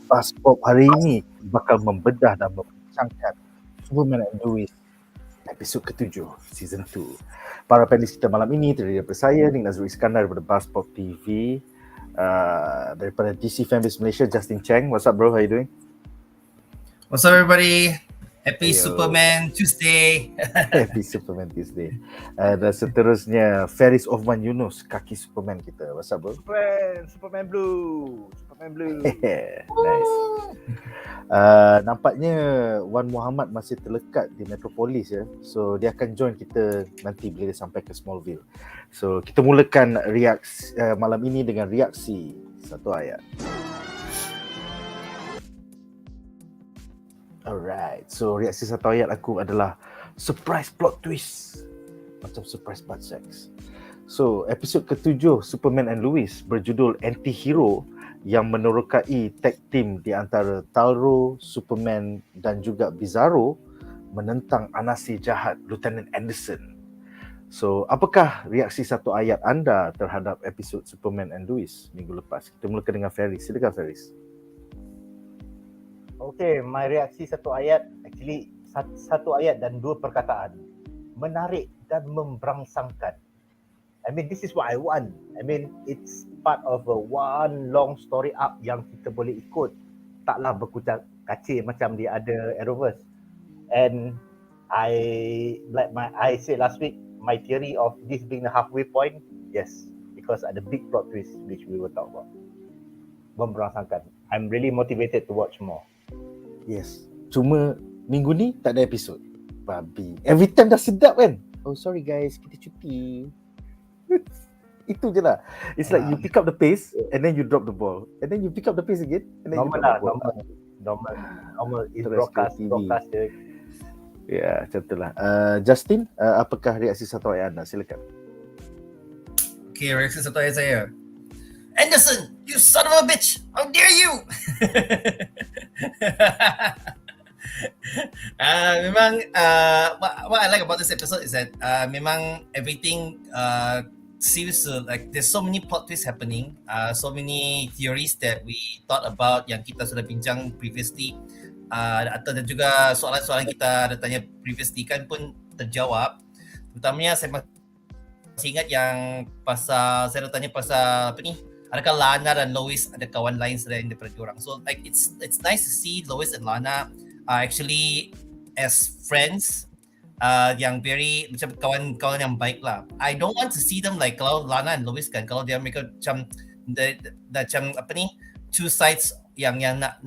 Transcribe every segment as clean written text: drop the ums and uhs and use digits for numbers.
BuzzPOP hari ini bakal membedah dan membincangkan Superman Lois episod ke-7 season 2. Para panelis kita malam ini terdiri daripada saya, Nadzru Iskandar daripada BuzzPOP TV, daripada DC Fanbase Malaysia, Justin Cheng. What's up bro, how you doing? What's up everybody? Happy Yo. Superman Tuesday. Happy Superman Tuesday. Dan seterusnya Feris, Othman, Yunos, kaki Superman kita. What's up bro? Superman Blue. Nice. Nampaknya Wan Muhammad masih terlekat di Metropolis ya. So dia akan join kita nanti bila dia sampai ke Smallville. So kita mulakan reaksi malam ini dengan reaksi satu ayat. Alright, so reaksi satu ayat aku adalah surprise plot twist. Macam surprise butt sex. So, episod ke-7 Superman and Lois berjudul Anti-Hero yang menerokai tag team di antara Talro, Superman dan juga Bizarro menentang anasi jahat Lieutenant Anderson. So, apakah reaksi satu ayat anda terhadap episod Superman and Lois minggu lepas? Kita mulakan dengan Feris. Silakan Feris. Okay, my reaksi satu ayat, actually satu ayat dan dua perkataan. Menarik dan memberangsangkan. I mean, this is what I want. I mean, it's part of a one long story arc yang kita boleh ikut. Taklah berkucak kacir macam di other Arrowverse. And I said last week, my theory of this being the halfway point, yes, because ada big plot twist which we will talk about. Memberangsangkan. I'm really motivated to watch more. Yes. Cuma minggu ni tak ada episod. Babi. Every time dah sedap kan? Oh sorry guys, kita cuti. Itu je lah. It's like you pick up the pace and then you drop the ball. And then you pick up the pace again and then normal you drop the ball. Normal. It's broadcast je. Ya, macam tu lah. Justin, apakah reaksi satu ayat anda? Silakan. Okay, reaksi satu ayat saya. Anderson, you son of a bitch! How dare you! Memang what I like about this episode is that memang everything seems to like there's so many plot twists happening, so many theories that we thought about yang kita sudah bincang previously, atau dan juga soalan-soalan kita ada tanya previously kan pun terjawab. Terutamanya saya masih ingat yang pasal saya ada tanya pasal apa ni? Adakah Lana dan Lois ada kawan lain selain daripada diorang? So like it's nice to see Lois and Lana actually as friends, yang very macam kawan-kawan yang baik lah. I don't want to see them like kalau Lana and Lois kan, kalau dia mereka macam macam apa ni, two sides yang nak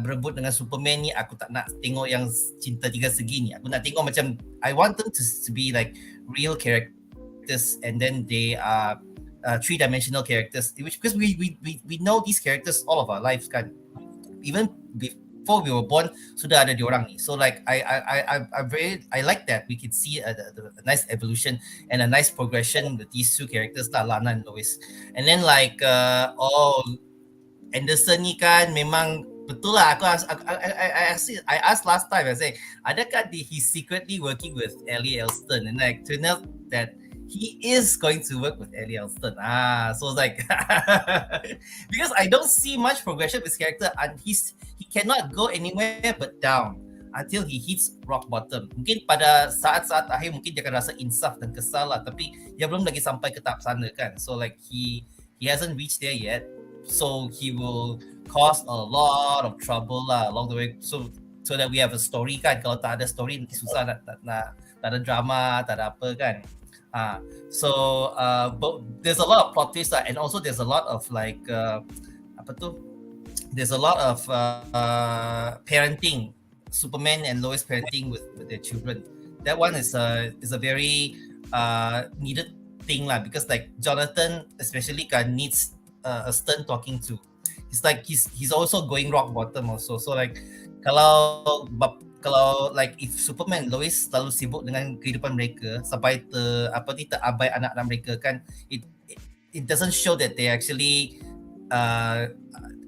berebut dengan Superman ni, aku tak nak tengok yang cinta tiga segi ni. Aku nak tengok macam I want them to be like real characters and then they are three-dimensional characters, which because we know these characters all of our lives kan, even before we were born sudah ada diorang ni. So like I like that we could see a nice evolution and a nice progression with these two characters lah, Lana and Lois. And then like Anderson ni kan memang betul lah. I asked last time, I say, adakah he's secretly working with Ellie Elston, and like turned out that he is going to work with Ellie Elston. So like because I don't see much progression with his character, and he cannot go anywhere but down until he hits rock bottom. Mungkin pada saat-saat akhir mungkin dia akan rasa insaf dan kesal lah, tapi dia belum lagi sampai ke tahap sana kan. So like he hasn't reached there yet. So he will cause a lot of trouble lah along the way. So that we have a story kan. Kalau tak ada story nanti susah nak tak ada drama, tak ada apa kan. But there's a lot of plot twists and also there's a lot of like there's a lot of parenting, Superman and Lois parenting with their children. That one is a very needed thing lah, because like Jonathan especially kan needs a stern talking to. It's like he's also going rock bottom also. So like kalau like if Superman Lois selalu sibuk dengan kehidupan mereka sampai terabai anak-anak mereka kan, it doesn't show that they actually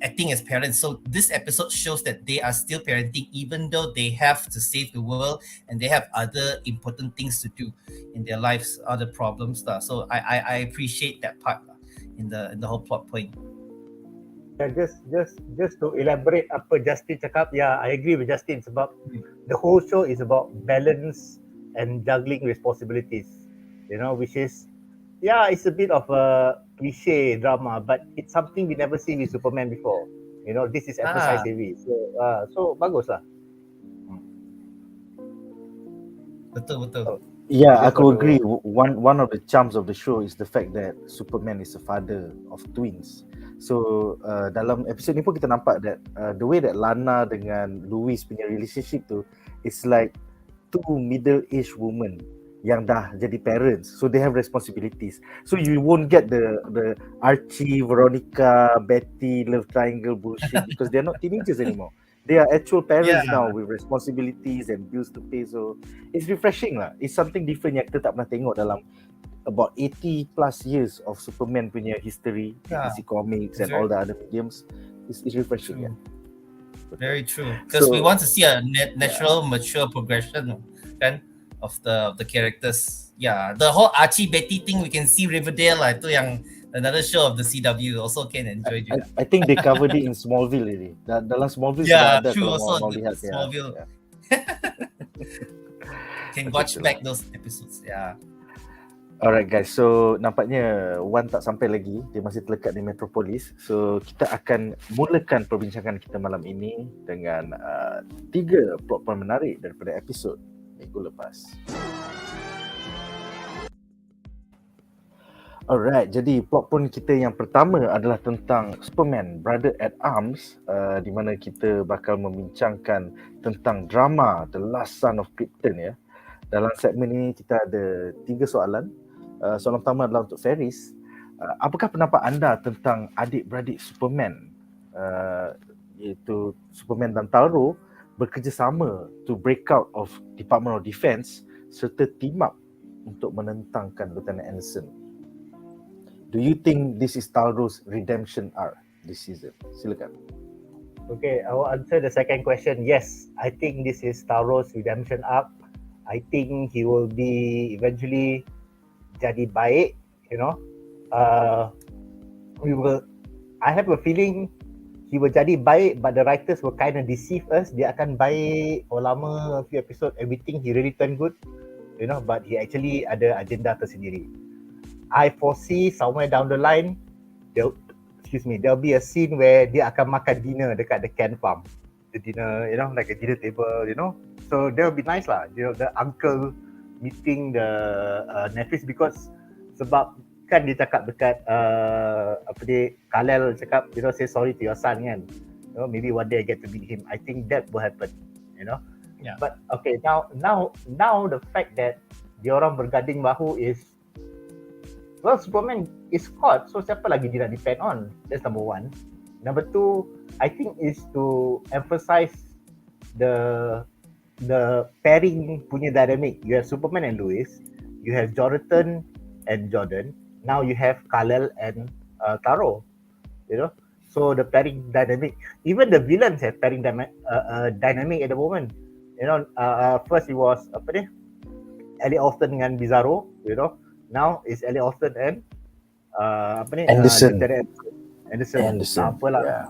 acting as parents. So this episode shows that they are still parenting even though they have to save the world and they have other important things to do in their lives, other problems lah. So I appreciate that part in the whole plot point. Just to elaborate apa Justin cakap, I agree with Justin sebab the whole show is about balance and juggling responsibilities, which is it's a bit of a cliche drama, but it's something we never seen with Superman before. This is emphasized heavy, so bagus lah. Betul. Yeah, Just aku want to- agree. One of the charms of the show is the fact that Superman is a father of twins. So dalam episod ni pun kita nampak that the way that Lana dengan Lois punya relationship tu, it's like two middle-aged women yang dah jadi parents, so they have responsibilities. So you won't get the Archie, Veronica, Betty love triangle bullshit because they're not teenagers anymore. They are actual parents now with responsibilities and bills to pay. So it's refreshing lah. It's something different yang kita tak pernah tengok dalam about 80 plus years of Superman punya history, DC Comics and all the other mediums. It's refreshing. True. Very true. Because we want to see a natural, mature progression, kan, of the characters. Yeah, the whole Archie Betty thing, we can see Riverdale lah. Itu yang another show of the CW also can enjoy juga. I think they covered it in Smallville already. Dalam Smallville Yeah, sudah ada true. kalau Also mau lihat. Smallville. Yeah. Can watch back those episodes. Yeah. Alright guys, so nampaknya Wan tak sampai lagi, dia masih terlekat di Metropolis. So kita akan mulakan perbincangan kita malam ini dengan 3 plot point menarik daripada episod minggu lepas. Alright, jadi plot point kita yang pertama adalah tentang Superman Brother at Arms, di mana kita bakal membincangkan tentang drama The Last Son of Krypton ya. Dalam segmen ini kita ada 3 soalan. Soalan pertama adalah untuk Feris. Apakah pendapat anda tentang adik-beradik Superman, iaitu Superman dan Taro bekerjasama to break out of Department of Defense serta team up untuk menentangkan Lieutenant Anderson? Do you think this is Taro's redemption arc this season? Silakan. Okay, I will answer the second question. Yes, I think this is Taro's redemption arc. I think he will be eventually jadi baik, I have a feeling he will jadi baik, but the writers will kind of deceive us. Dia akan baik for lama, a few episode, everything he really turn good, but he actually ada agenda tersendiri. I foresee somewhere down the line, there'll be a scene where dia akan makan dinner dekat the Ken farm. The dinner, like a dinner table, So that'll be nice lah. The uncle meeting the nephews, because sebab kan dia cakap dekat Kal-El cakap, say sorry to your son kan. Maybe one day I get to meet him. I think that will happen, Yeah. But okay, now the fact that diorang berganding bahu is, well, Superman is caught, so siapa lagi dia nak depend on? That's number one. Number two, I think is to emphasize the pairing punya dynamic. You have Superman and Lois, you have Jonathan and Jordan, now you have Kal-El and Taro, so the pairing dynamic, even the villains have pairing dynamic at the moment. First it was Elliot Austin dengan Bizarro, now it's Elliot Austin and Anderson. Anderson. Apalah,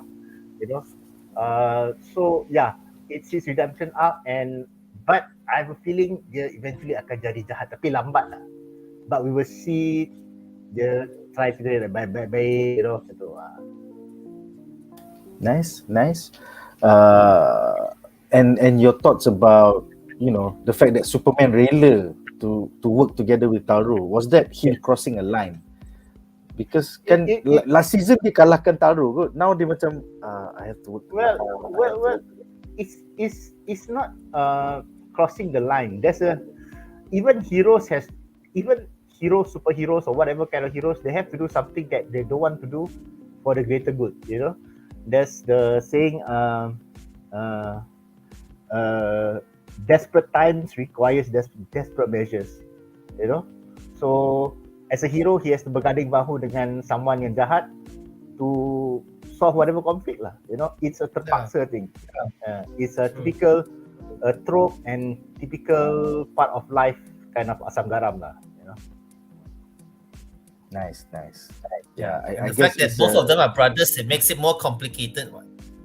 so yeah, it's his redemption arc, but I have a feeling dia eventually akan jadi jahat, tapi lambat lah. But we will see dia try to do it baik-baik, gitu. Nice. And your thoughts about, the fact that Superman rela to work together with Taro, was that him crossing a line? Because kan last season dia kalahkan Taro kot. Now dia macam I have to work. Well, it's not crossing the line. Even heroes, superheroes or whatever kind of heroes, they have to do something that they don't want to do for the greater good, There's the saying, desperate times requires desperate measures, So as a hero, he has to berganding bahu dengan someone yang jahat to solve whatever conflict lah, It's a terpaksa thing. It's a typical trope and typical part of life, kind of asam garam lah, Nice. Yeah, I and the guess fact that it's both of them are brothers, it makes it more complicated.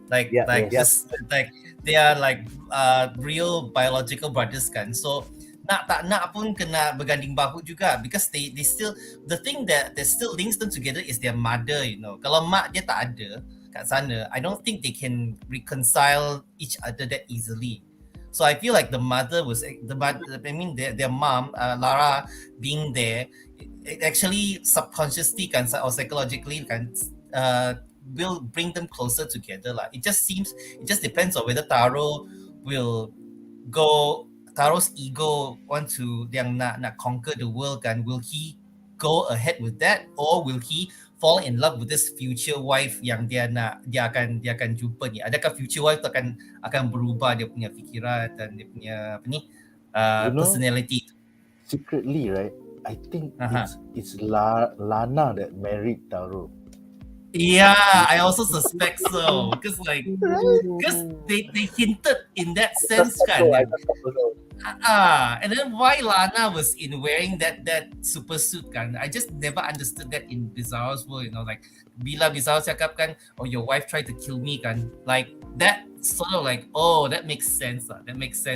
Like Yeah, this, like they are like real biological brothers kan. So nak tak nak pun kena berganding bahu juga, because they still, the thing that still links them together is their mother, you know. Kalau mak dia tak ada kat sana, I don't think they can reconcile each other that easily. So I feel like the mother was their mom, Lara, being there, it actually subconsciously kan, or psychologically kan, will bring them closer together lah. It just depends on whether Taro's ego want to yang nak conquer the world kan. Will he go ahead with that, or will he fall in love with this future wife yang dia akan jumpa ni? Adakah future wife tu akan berubah dia punya fikiran dan dia punya personality? Secretly, right? I think it's Lana that married Taro. Yeah, I also suspect so, because they hinted in that sense kan. And then why Lana was in wearing that super suit kan? I just never understood that in Bizarro's world, you know, like Bila Bizarro cakap kan, oh, your wife tried to kill me kan, like that sort of like, oh, that makes sense lah. Because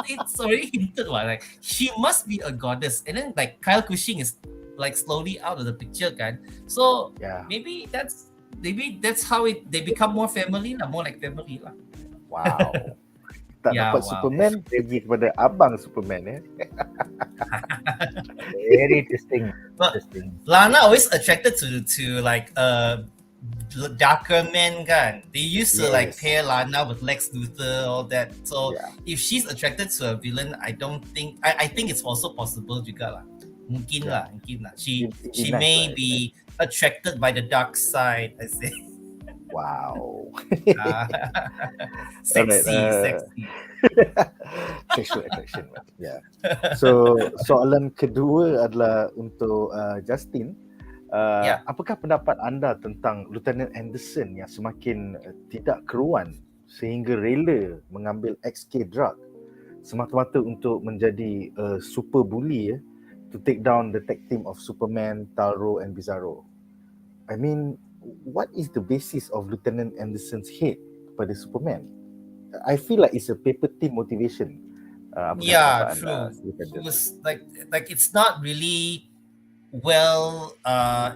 it's already hinted like she must be a goddess, and then like Kyle Cushing is like slowly out of the picture kan. So maybe that's how they become more family lah, more like family lah. Wow. Tak dapat Superman, pergi kepada abang Superman Very interesting. Lana always attracted to like darker men kan. They used to like pair Lana with Lex Luthor, all that. So if she's attracted to a villain, I think it's also possible juga lah. Mungkin lah. She may be attracted by the dark side, I say. Wow. Sexy. Sexual attraction. Yeah. So soalan kedua adalah untuk Justin. Apakah pendapat anda tentang Lieutenant Anderson yang semakin tidak keruan sehingga rela mengambil XK drug semata-mata untuk menjadi super bully to take down the tag team of Superman, Taro and Bizarro? I mean, what is the basis of Lieutenant Anderson's hate kepada Superman? I feel like it's a paper team motivation. True. It was like it's not really well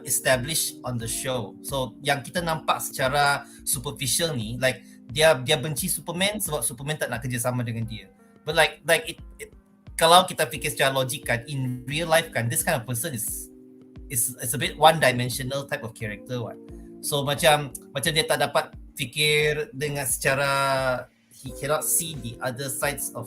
established on the show. So yang kita nampak secara superficial ni, like dia benci Superman sebab Superman tak nak kerjasama dengan dia. But like it kalau kita fikir secara logik kan, in real life kan, this kind of person is a bit one dimensional type of character what. So macam dia tak dapat fikir dengan secara, he cannot see the other sides of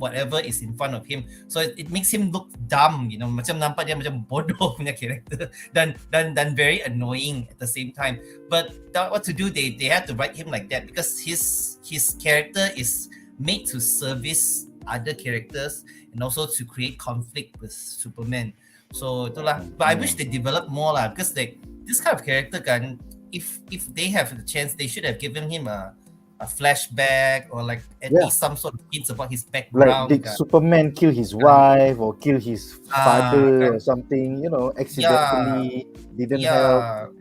whatever is in front of him. So it makes him look dumb, you know, macam nampak dia macam bodoh punya character dan very annoying at the same time. But what to do, they have to write him like that because his character is made to service other characters and also to create conflict with Superman. So itulah. But I wish they develop more lah, because like this kind of character kan, if they have the chance, they should have given him a flashback or like at least some sort of hints about his background. Like did Superman kill his wife or kill his father or something, you know, accidentally, didn't help.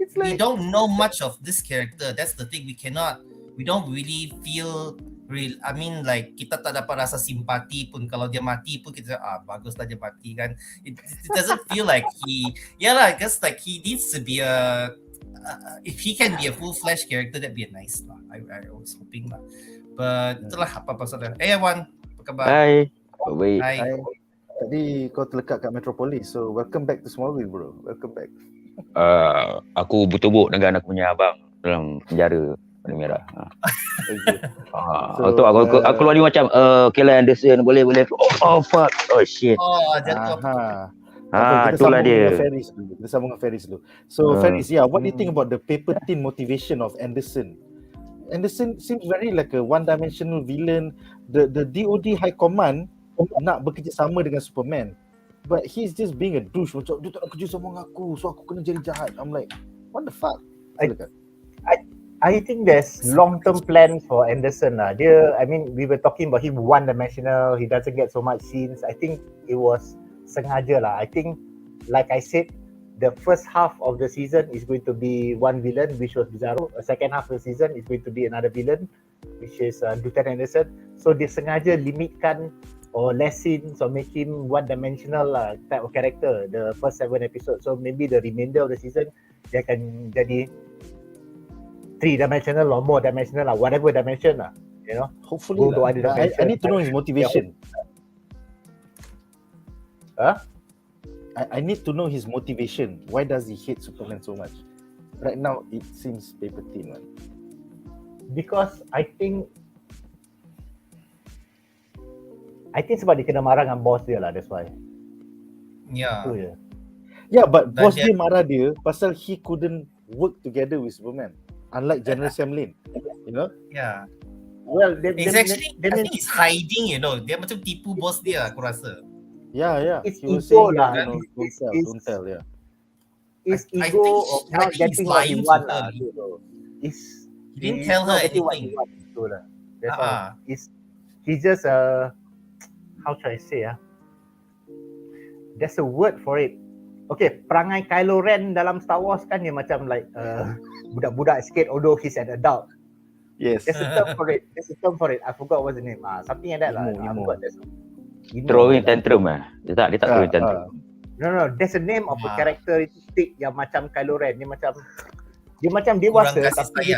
It's like, we don't know much of this character. That's the thing. We don't really feel real. I mean, like kita tak dapat rasa simpati pun kalau dia mati pun kita baguslah dia mati kan. It doesn't feel like I guess like he needs to be if he can be a full-fledged character, that'd be nice lah. I was hoping lah. But itulah apa pasal. Hey Wan, apa khabar? Hai. Hai. Tadi kau terlekat kat Metropolis, so welcome back to Smallville bro. Welcome back. Aku bertubuk dengan aku punya abang dalam penjara warna merah. So, aku keluar ni macam Kellen Anderson boleh. Oh fuck. Oh shit. Itulah dia. Kita sambung dengan Feris dulu. So Feris, what do you think about the paper thin motivation of Anderson? Anderson seems very like a one-dimensional villain. The DOD High Command nak bekerjasama dengan Superman, but he's just being a douche. Macam dia tak nak kerja sama dengan aku, so aku kena jadi jahat. I'm like, what the fuck? I think there's long-term plan for Anderson lah. I mean, we were talking about him one-dimensional. He doesn't get so much scenes. I think it was sengaja lah. I think, like I said, the first half of the season is going to be one villain, which was Bizarro. The second half of the season is going to be another villain, which is Lieutenant Anderson. So dia sengaja limitkan or less scenes or make him one-dimensional type of character the first 7 episodes. So maybe the remainder of the season dia akan jadi 3-dimensional or more dimensional lah, whatever dimension lah, you know. Hopefully Go to lah. other dimension. I need to know his motivation. Huh? I need to know his motivation. Why does he hate Superman so much? Right now, it seems paper thin, man. Because I think sebab dia kena marah dengan boss dia lah, that's why. Yeah. Itu je. Yeah, but Dan boss dia- dia marah dia pasal he couldn't work together with Superman. Unlike General Sam Lin, you know? Yeah. Well, He's actually, I think he's hiding, you know. Dia macam tipu bos dia, aku rasa. Yeah. It's He was ego saying lah. that, don't tell, yeah. It's I ego think of I not think getting he's what he lying to want her. lah. Gitu. He didn't tell her not getting what anything. he wants, gitu lah. That's why. Ah. He's just how should I say there's a word for it. Okay, perangai Kylo Ren dalam Star Wars kan dia macam like budak-budak sikit, although he's an adult. Yes. There's a term for it. I forgot what's the name. Something like that lah. I Emo. forgot that. Throwing tantrum lah. Dia tak throwing tantrum. No. There's a name of a Ah. characteristic yang macam Kylo Ren. Dia macam dewasa Kurang kasih tapi dia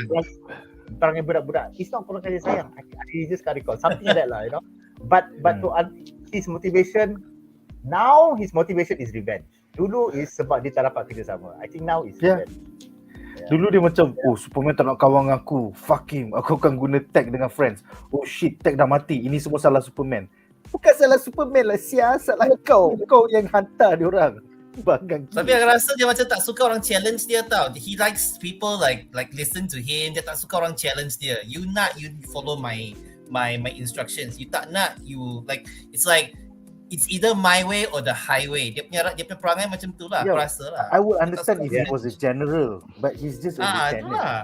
perangai budak-budak. It's not kurang kasih sayang. I just can't recall. Something like that lah, you know. But to his motivation, now his motivation is revenge. Dulu is sebab dia tak dapat kerja sama. I think now is Yeah. revenge. Dulu dia macam, oh Superman tak nak kawan dengan aku, fuck him, aku akan guna tag dengan friends. Oh shit, tag dah mati, ini semua salah Superman. Bukan salah Superman lah, salah kau yang hantar dia orang. Banggang Tapi aku rasa dia macam tak suka orang challenge dia tau. He likes people like listen to him. Dia tak suka orang challenge dia. You follow my instructions. You tak nak, you like, it's either my way or the highway. Dia punya perangai macam tu lah, aku rasa lah. I would understand if he Yeah. was a general, but he's just a lieutenant. Itulah.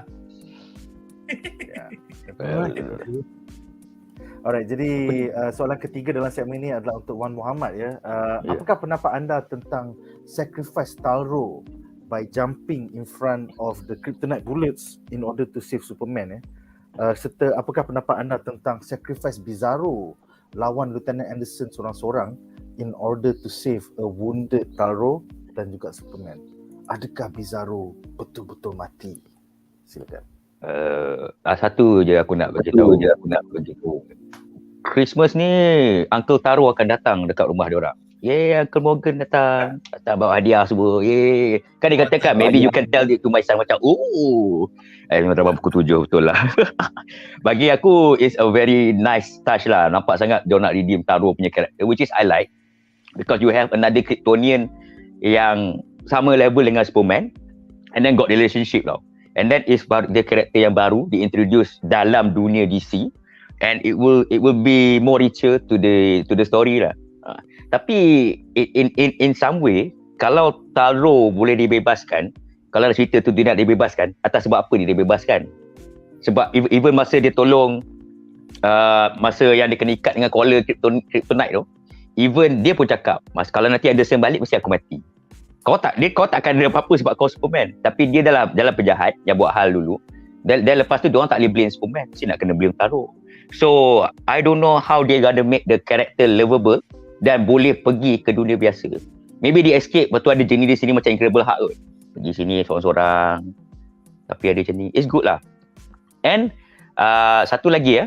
Alright, jadi soalan ketiga dalam segmen ini adalah untuk Wan Muhammad ya. Apakah pendapat anda tentang sacrifice Taro by jumping in front of the kryptonite bullets in order to save Superman ya? Serta apakah pendapat anda tentang sacrifice Bizarro lawan Lieutenant Anderson seorang-seorang in order to save a wounded Taro dan juga Superman? Adakah Bizarro betul-betul mati? Silakan. Satu je aku nak bagi tahu. Christmas ni Uncle Taro akan datang dekat rumah dia orang. Uncle Morgan datang bawa hadiah semua. Kan dia katakan maybe you can tell it to my son macam memang drama pukul 7 betul lah. Bagi aku it's a very nice touch lah. Nampak sangat dia nak redeem Taro punya character, which is I like, because you have another Kryptonian yang sama level dengan Superman and then got relationship tau. And that is the character yang baru diintroduce dalam dunia DC, and it will be more richer to the story lah. Tapi in some way, kalau Taro boleh dibebaskan, kalau cerita tu dia nak dibebaskan, atas sebab apa dia dibebaskan? Sebab even masa dia tolong masa yang dia kena ikat dengan collar kryptonite tu, even dia pun cakap, kalau nanti Anderson balik mesti aku mati. Kau takkan ada apa-apa sebab kau Superman. Tapi dia dalam penjahat yang buat hal dulu. Dan lepas tu diorang tak boleh blame Superman. Mesti nak kena blame Taro. So I don't know how they gonna make the character lovable dan boleh pergi ke dunia biasa. Maybe dia escape, lepas tu ada jenis di sini macam Incredible Hulk kot. Pergi sini seorang-seorang. Tapi ada macam ni. It's good lah. And satu lagi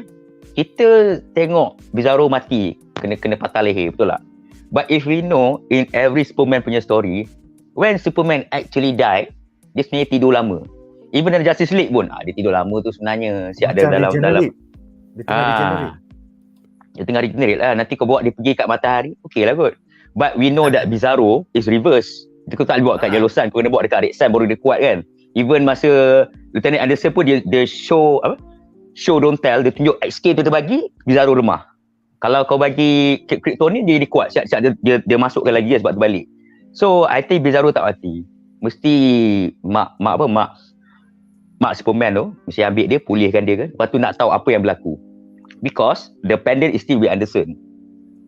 kita tengok Bizarro mati, kena patah leher, betul tak? But if we know in every Superman punya story, when Superman actually died, dia sebenarnya tidur lama. Even dalam Justice League pun, dia tidur lama tu sebenarnya. Siap ada dalam dia tengah regenerate. Dia tengah regenerate lah. Nanti kau bawa dia pergi kat matahari, okay lah kot. But we know that Bizarro is reverse. Dia kau tak boleh bawa kat Yellow Sun, kau kena bawa dekat Red Sun baru dia kuat kan. Even masa Lieutenant Anderson pun dia show don't tell, dia tunjuk XK tu terbagi, Bizarro lemah. Kalau kau bagi Kryptonian dia kuat, siap-siap dia masukkan lagi sebab terbalik. So I think Bizarro tak mati. Mesti mak Superman tu mesti ambil dia, pulihkan dia kan. Lepas tu nak tahu apa yang berlaku. Because the pendant is still with Anderson.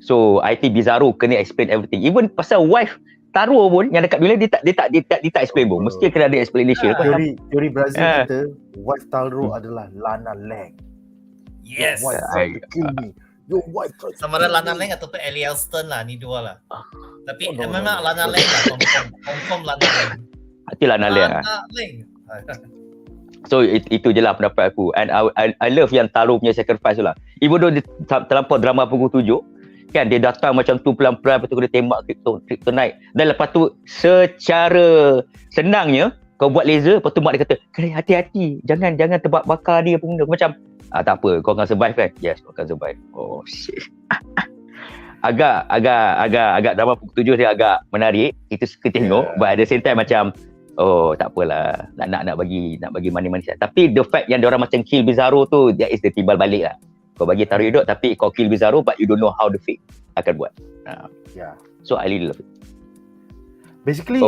So I think Bizarro kena explain everything. Even pasal wife Taro pun yang dekat Bila dia tak explain pun. Mesti kena ada explanation. Teori Brazil Ah. kata wife Talro adalah Lana Lang. Yes. Your wife tried to kill me. Your wife tried to Sama ada kill Lana me. Lang ataupun Ellie Elston lah, ni dua lah. Tapi Oh, no, memang no. Lana Lang lah, confirm Lana Lang. Hati Lana Lang. Lana Lang. So itu je lah pendapat aku. And I love yang Taro punya sacrifice tu lah. Even though dia terlampau drama pukul 7, kan dia datang macam tu pelan-pelan, lepas tu dia tembak kryptonite. Dan lepas tu secara senangnya kau buat laser, lepas tu mak dia kata, hati-hati, jangan bakar dia pun. Macam tak apa, kau akan survive kan? Yes, kau akan survive. Oh shit. agak drama pukul 7 dia agak menarik. Kita suka tengok, but at the same time macam tak apalah, nak bagi manis-manis lah. Tapi the fact yang diorang macam kill Bizarro tu, that is the timbal balik lah. Kau bagi taruh hidup tapi kau kill Bizarro, but you don't know how the fate akan buat. Yeah. So I really love it. Basically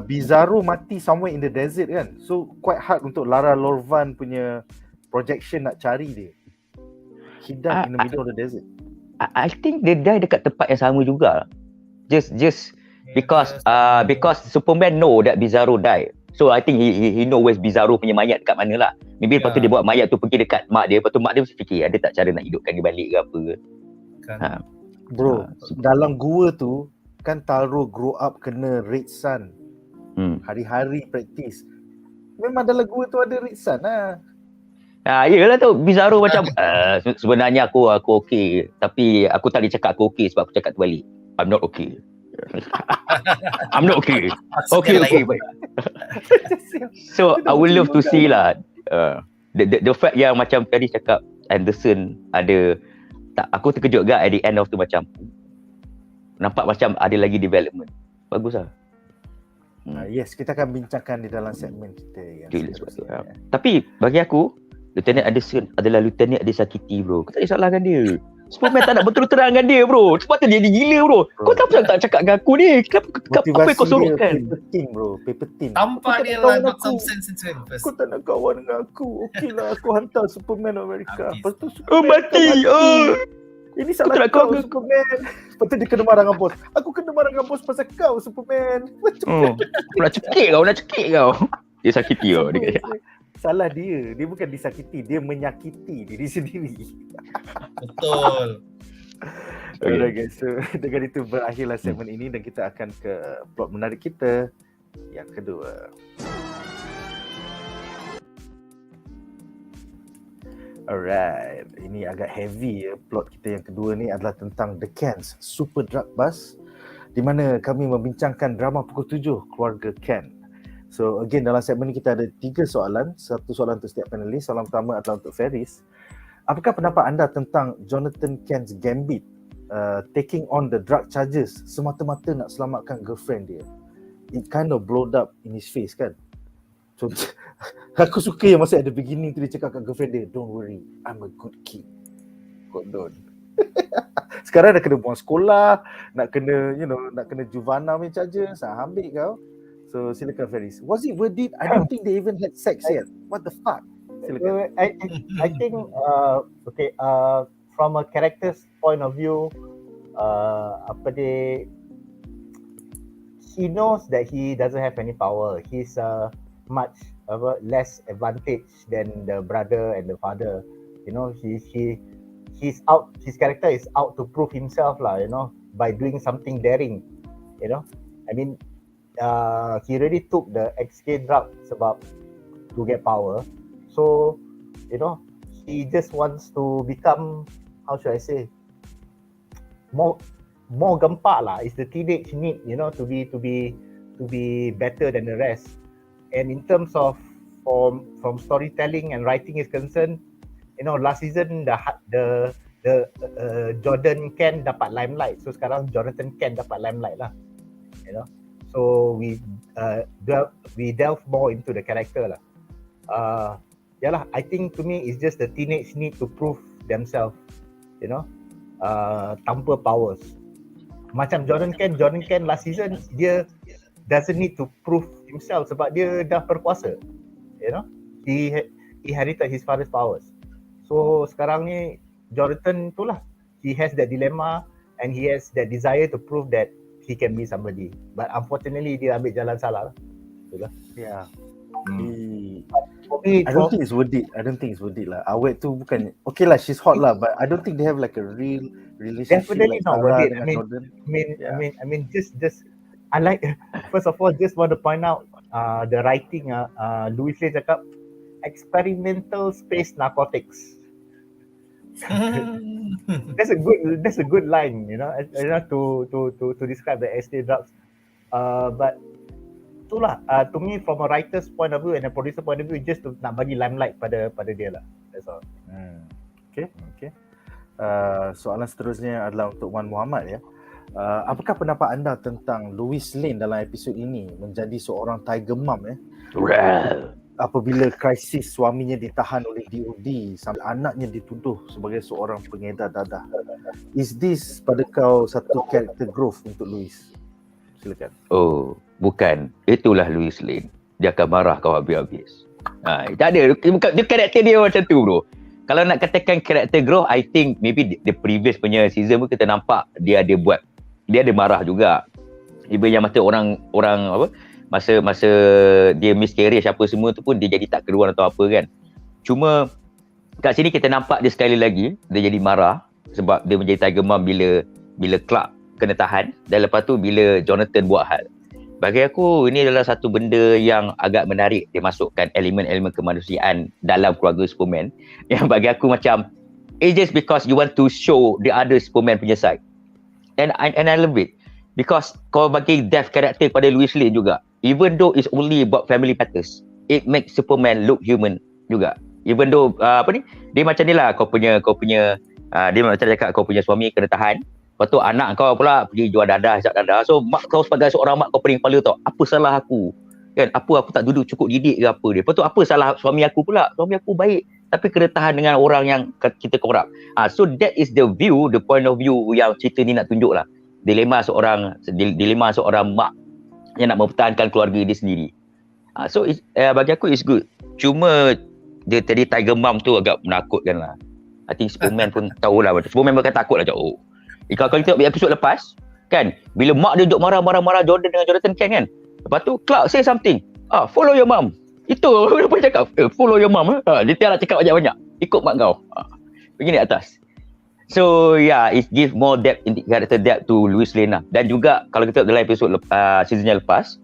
Bizarro mati somewhere in the desert kan. So quite hard untuk Lara Lorvan punya projection nak cari dia. He died in the middle of the desert. I think dia die dekat tempat yang sama juga. Just because Superman know that Bizarro died. So I think he know where's Bizarro punya mayat dekat mana lah. Maybe lepas tu dia buat mayat tu pergi dekat mak dia. Lepas tu mak dia mesti fikir ada tak cara nak hidupkan dia balik ke apa ke. Kan. Bro, dalam gua tu kan Taro grow up kena red sun. Hari-hari praktis. Memang dalam gua tu ada red sun lah. Yelah tu Bizarro macam sebenarnya aku okey, tapi aku tak boleh cakap aku okey sebab aku cakap terbalik. I'm not okay. I'm not okay. Okay. Baik. So I would love to see lah the fact yang macam tadi cakap Anderson ada tak, aku terkejut juga at the end of tu macam nampak macam ada lagi development. Bagus lah. Yes, kita akan bincangkan di dalam segmen kita yang seterusnya. Tapi bagi aku Lieutenant Anderson adalah Lieutenant yang disakiti bro. Kau tak boleh salahkan dia. Superman tak nak betul-betul dengan dia bro. Sebab tu dia gila bro. Kau tak pasal tak cakap dengan aku ni. Apa yang kau sorokkan? Paper thin bro, paper thin. Tampak dia lah got some sense into him first. Kau tak nak kawan dengan aku. Okey lah, aku hantar Superman Amerika. Lepas tu mati. Ini salah kau Superman. Lepas tu dia kena marah dengan bos. Aku kena marah dengan bos pasal kau Superman. Nak cekik kau. Dia sakiti kau. Dia kata. Salah dia bukan disakiti, dia menyakiti diri sendiri. Betul. Alright guys, so dengan itu berakhirlah segmen ini dan kita akan ke plot menarik kita yang kedua. Alright, ini agak heavy ya. Plot kita yang kedua ni adalah tentang The Kens, Super Drug Bus, di mana kami membincangkan drama pukul 7 keluarga Ken. So again dalam segmen ni kita ada 3 soalan. Satu soalan untuk setiap panelis. Soalan pertama adalah untuk Feris. Apakah pendapat anda tentang Jonathan Kent's gambit taking on the drug charges semata-mata nak selamatkan girlfriend dia? It kind of blowed up in his face kan. So aku suka yang masa at the beginning tu dia cakap kat girlfriend dia, don't worry, I'm a good kid. God don't. Sekarang dah kena buang sekolah, nak kena juvenile punya charges, ambil kau. So silakan Feris. Was it worth it? I don't think they even had sex yet. What the fuck? Silakan. I think from a character's point of view, he knows that he doesn't have any power. He's much less advantage than the brother and the father. You know, he's out. His character is out to prove himself lah. You know, by doing something daring. You know, I mean. He really took the XK drug sebab to get power. So, you know, he just wants to become, how should I say, more gempak lah. It's the teenage need, you know, to be better than the rest. And in terms of from storytelling and writing is concerned, you know, last season the Jordan Ken dapat limelight. So sekarang Jonathan Ken dapat limelight lah. You know. So we delve more into the character lah. I think to me it's just the teenage need to prove themselves, you know, tanpa powers. Macam Jordan Ken last season dia doesn't need to prove himself sebab dia dah berkuasa, you know. He inherited his father's powers. So sekarang ni Jonathan tu lah, he has that dilemma and he has that desire to prove that he can be somebody. But unfortunately dia ambil jalan salah lah. Itulah. Yeah. For me, I don't think it's worth it. Lah. Awet tu bukan, okay lah, she's hot lah, but I don't think they have like a real relationship. Definitely like not Sarah worth it. dengan Jordan. I mean, just I like. First of all, just want to point out the writing. Louis Lane cakap experimental space narcotics. That's a good line, you know, to describe the SD drugs. But itulah, to me, from a writer's point of view and a producer point of view, just to nak bagi limelight pada dia lah. That's all. Okay. Soalan seterusnya adalah untuk Wan Muhammad ya. Apakah pendapat anda tentang Louis Lane dalam episod ini menjadi seorang tiger mom ya? Apabila krisis suaminya ditahan oleh DOD sampai anaknya dituduh sebagai seorang pengedar dadah. Is this pada kau satu character growth untuk Louis? Silakan. Oh, bukan. Itulah Louis Lane. Dia akan marah kau habis-habis. Tak ada. Dia karakter dia macam tu bro. Kalau nak katakan karakter growth, I think maybe the previous punya season pun kita nampak dia ada marah juga. Even yang masa orang apa, masa dia miscarriage apa semua tu pun dia jadi tak keluar atau apa kan. Cuma kat sini kita nampak dia sekali lagi dia jadi marah sebab dia menjadi tiger mom bila Clark kena tahan, dan lepas tu bila Jonathan buat hal. Bagi aku ini adalah satu benda yang agak menarik, dia masukkan elemen-elemen kemanusiaan dalam keluarga Superman yang bagi aku macam it's just because you want to show the other Superman punya side, and I love it because kau bagi depth karakter pada Louis Lane juga, even though it's only about family matters, it makes Superman look human juga. Even though dia macam ni lah, kau punya dia macam cakap kau punya suami kena tahan. Lepas tu anak kau pula pergi jual dadah, hisap dadah. So mak kau sebagai seorang mak kau pening kepala tau. Apa salah aku? Kan? Apa aku tak duduk cukup didik ke apa dia? Lepas tu apa salah suami aku pula? Suami aku baik tapi kena tahan dengan orang yang kita korup. So that is the view, the point of view yang cerita ni nak tunjuk lah. Dilema seorang mak yang nak mempertahankan keluarga dia sendiri. So bagi aku it's good. Cuma dia tadi tiger mom tu agak menakutkan lah. I think Superman pun tahulah. Superman bakal takut lah. Kalau kita tengok episod lepas kan, bila mak dia duduk marah-marah Jordan dengan Jonathan kan. Lepas tu Clark say something. Follow your mom. Itu dia pun cakap follow your mom. Dia tiada cakap banyak-banyak. Ikut mak kau. Begini atas. So it give more depth, character depth to Louis Lane lah. Dan juga kalau kita tengok dalam episod seasonnya lepas,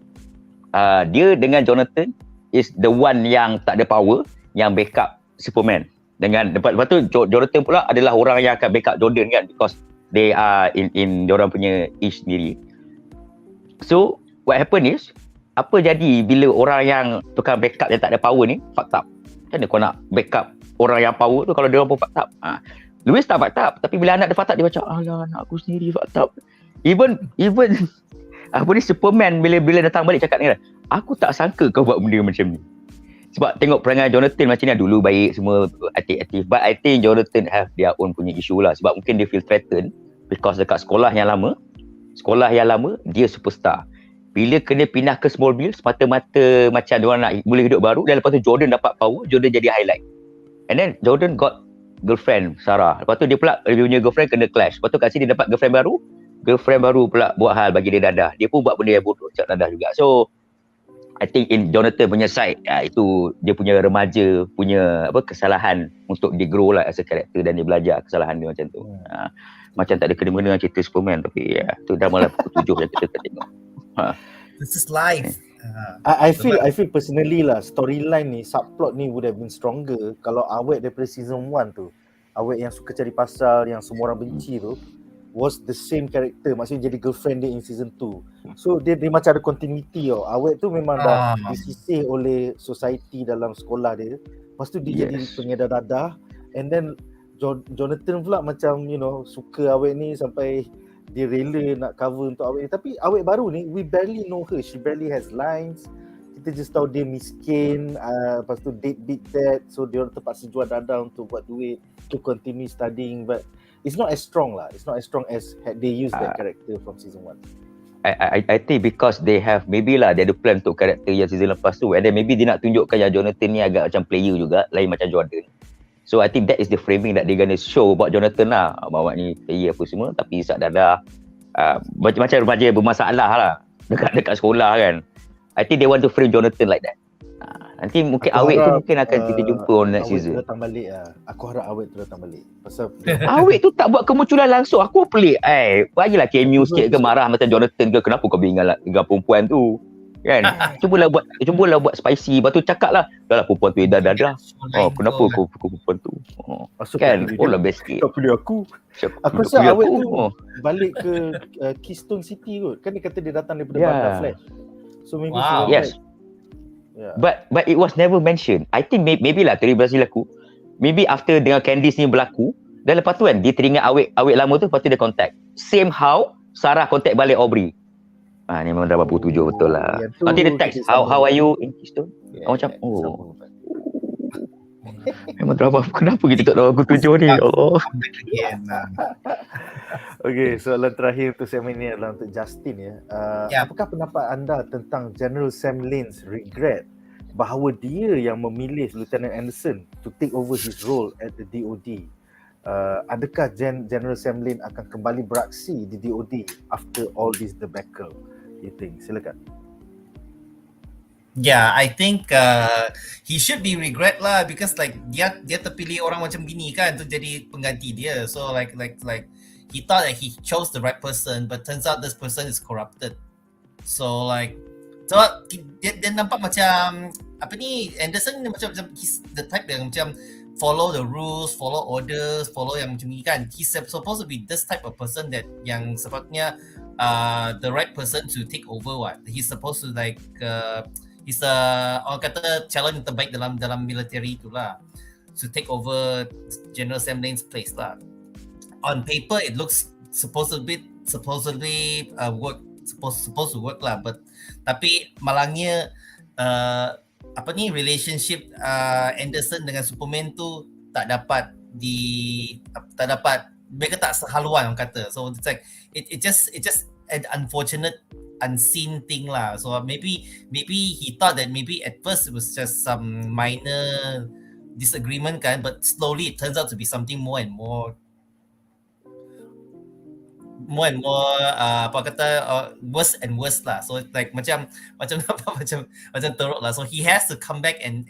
dia dengan Jonathan is the one yang tak ada power, yang backup Superman. Dengan lepas tu Jonathan pula adalah orang yang akan backup Jordan kan, because they are in diorang punya ish sendiri. So what happen is, apa jadi bila orang yang tukang backup yang tak ada power ni fucked up? Macam mana kau nak backup orang yang power tu kalau diorang pun fucked up? Louis tak fucked up, tapi bila anak dia fucked up, dia macam alah anak aku sendiri fucked up. Even apa ni, Superman bila datang balik cakap ni, aku tak sangka kau buat benda macam ni. Sebab tengok perangai Jonathan macam ni dulu baik semua aktif. But I think Jonathan have their own punya issue lah. Sebab mungkin dia feel threatened because dekat sekolah yang lama dia superstar. Bila kena pindah ke Smallville, semata-mata macam diorang nak boleh hidup baru, dan lepas tu Jordan dapat power, Jordan jadi highlight. And then Jordan got girlfriend Sarah. Lepas tu dia punya girlfriend kena clash. Lepas tu kat sini dia dapat girlfriend baru pula buat hal bagi dia dadah. Dia pun buat benda yang bodoh, cak dadah juga. So I think in Jonathan punya side, itu dia punya remaja punya kesalahan untuk dia grow lah as a character, dan dia belajar kesalahan dia macam tu. Macam tak ada kena-mena dengan cerita Superman, tapi tu dah malah pukul 7 yang kita tengok. This is life. I feel personally lah, storyline ni, subplot ni would have been stronger kalau awet daripada season 1 tu. Awet yang suka cari pasal, yang semua orang benci tu, was the same character, maksudnya jadi girlfriend dia in season 2. So dia macam ada continuity tau. Awet tu memang dah disisih oleh society dalam sekolah dia. Lepas tu dia jadi pengedar dadah, and then Jonathan pula macam suka awet ni sampai dia rela nak cover untuk awet ni. Tapi awet baru ni, we barely know her. She barely has lines. Kita just tahu dia miskin, lepas tu date beat that, so dia terpaksa jual dadah untuk buat duit to continue studying, but it's not as strong lah. It's not as strong as had they used that character from season 1. I think because they have, maybe lah dia ada plan untuk karakter yang season lepas tu, and then maybe dia nak tunjukkan yang Jonathan ni agak macam player juga, lain macam Jordan. So I think that is the framing that they gonna show about Jonathan lah. Bawa ni tayi apa semua tapi sadar macam remaja bermasalah lah dekat sekolah kan. I think they want to frame Jonathan like that. Nanti mungkin Aku Awet tu harap, mungkin akan kita jumpa on next Awet season. tu datang balik lah. Aku harap Awet tu datang balik. Pasal Awet tu tak buat kemunculan langsung. Aku pelik. Bagilah cameo sikit ke marah macam Jonathan ke. Kenapa kau bingal dengan perempuan tu? Kan? Cubalah buat spicy. Lepas tu cakap lah. Dah lah perempuan tu dah. Kenapa kau perempuan tu? Kan? Oh lah best sikit. tak pilih aku. Aku rasa Awet tu balik ke Keystone City kot. Kan dia kata dia datang daripada Bandar Flash. So maybe Wow. Yes. Yeah. But it was never mentioned. I think maybe lah teori Brazil aku. Maybe after dengan Candice ni berlaku, dan lepas tu kan dia teringat awet lama tu, lepas tu dia contact. Same how Sarah contact balik Aubrey. Ni memang dah 47 betul lah. Nanti dia text, how are you in Keystone? Macam memang drama. Kenapa kita tak tahu 47 ni? Allah. Okay, soalan terakhir untuk segmen ini adalah untuk Justin ya. Apakah pendapat anda tentang General Sam Lane's regret bahawa dia yang memilih Lieutenant Anderson to take over his role at the DOD? Adakah General Sam Lane akan kembali beraksi di DOD after all this debacle? You think? Silakan. Yeah, I think he should be regret lah because like dia terpilih orang macam gini kan untuk jadi pengganti dia. So like he thought that he chose the right person, but turns out this person is corrupted. So dia nampak macam apa ni, Anderson ni macam he's the type yang macam follow the rules, follow orders, follow yang macam ni kan. He's supposed to be this type of person that yang sepatutnya the right person to take over what. He's supposed to like he's orang kata calon yang terbaik dalam military itulah, to take over General Sam Lane's place lah. On paper it looks supposedly supposed to work lah, but tapi malangnya relationship Anderson dengan Superman tu tak dapat mereka tak sehaluan orang kata. So it's like it just an unfortunate unseen thing lah. So maybe he thought that maybe at first it was just some minor disagreement kan, but slowly it turns out to be something more and more worse and worse lah. So like macam teruk lah. So he has to come back and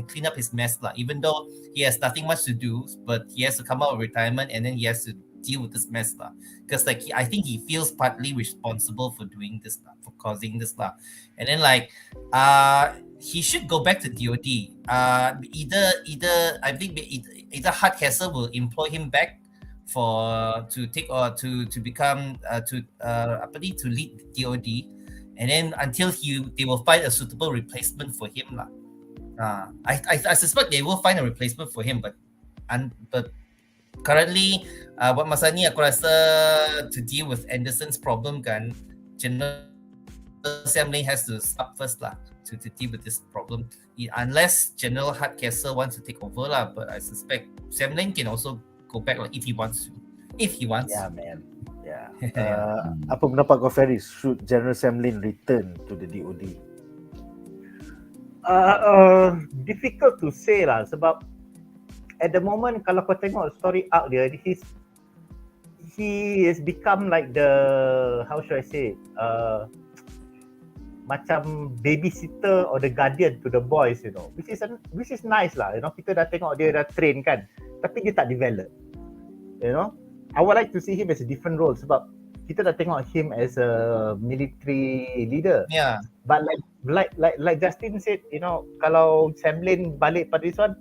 clean up his mess lah. Even though he has nothing much to do, but he has to come out of retirement and then he has to deal with this mess lah. Because like I think he feels partly responsible for doing this lah, for causing this lah. And then like he should go back to DOD. Either Hardcastle will employ him back to become to lead DOD, and then until they will find a suitable replacement for him lah. I suspect they will find a replacement for him, but currently buat masa ni aku rasa to deal with Anderson's problem kan, General Sam Lane has to stop first lah to deal with this problem, unless General Hardcastle wants to take over lah. But I suspect Sam Lane can also go back like if he wants. Yeah, man. Yeah. Apa pendapat kau, Feris? Should General Sam Lane return to the DOD? Difficult to say lah, sebab at the moment kalau kau tengok story arc dia, he has become like the, how should I say, macam babysitter or the guardian to the boys, you know, which is nice lah, you know. Kita dah tengok dia dah train kan, tapi dia tak develop, you know. I would like to see him as a different role sebab kita dah tengok him as a military leader. Yeah. But like Justin said, you know, kalau Sam Lane balik pada this one,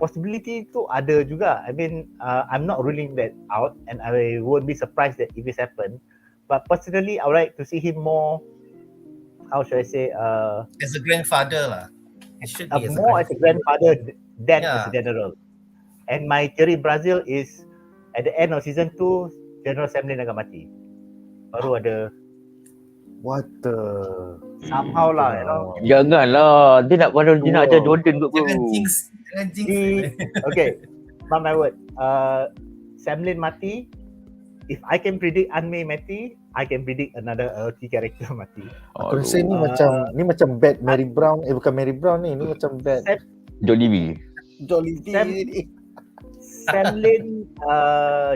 possibility tu ada juga. I mean, I'm not ruling that out and I won't be surprised that if it happen. But personally, I would like to see him more, how should I say, as a grandfather lah. It should be more as a grandfather than as a general. And my theory Brazil is at the end of season 2, General Sam Lane akan mati. Baru ada What the... somehow lah, you know. Janganlah. Dia nak ajar Jordan kot bro. Jangan jinx. Okay, mark my word. Sam Lane mati. If I can predict Anmei mati, I can predict another key character mati. Aku rasa ni macam bad Mary Brown. Bukan Mary Brown ni macam bad Jollibee. Jollibee. Stanley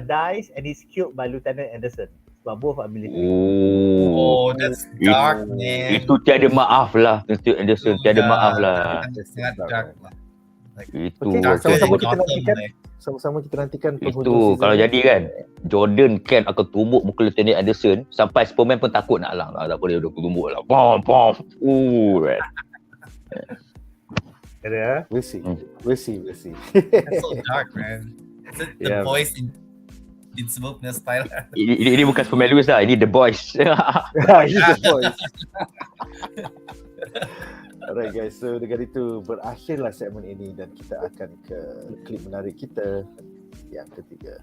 dies and is killed by Lieutenant Anderson. Sebab both are military. Oh, that's dark, man. Itu tiada maaf lah. Itu Anderson tiada maaf lah. Sangat dark lah. Itu Okay, Darker sama-sama than kita Gotham, nantikan. eh. Sama-sama kita nantikan penghujung Itu season kalau ni. jadi kan, Jordan Kent akan tumbuk muka Lieutenant Anderson sampai Superman pun takut nak halang. Tak boleh, dia tumbuk lah. Pom pom. Right. Kena. We'll see. We'll see. That's so dark, man. Is it the Yeah. voice in smoothness style? Ini bukan Superman Lois lah, ini The Boys. He's the voice. Alright guys, so dengan itu berakhirlah segmen ini dan kita akan ke klip menarik kita yang ketiga.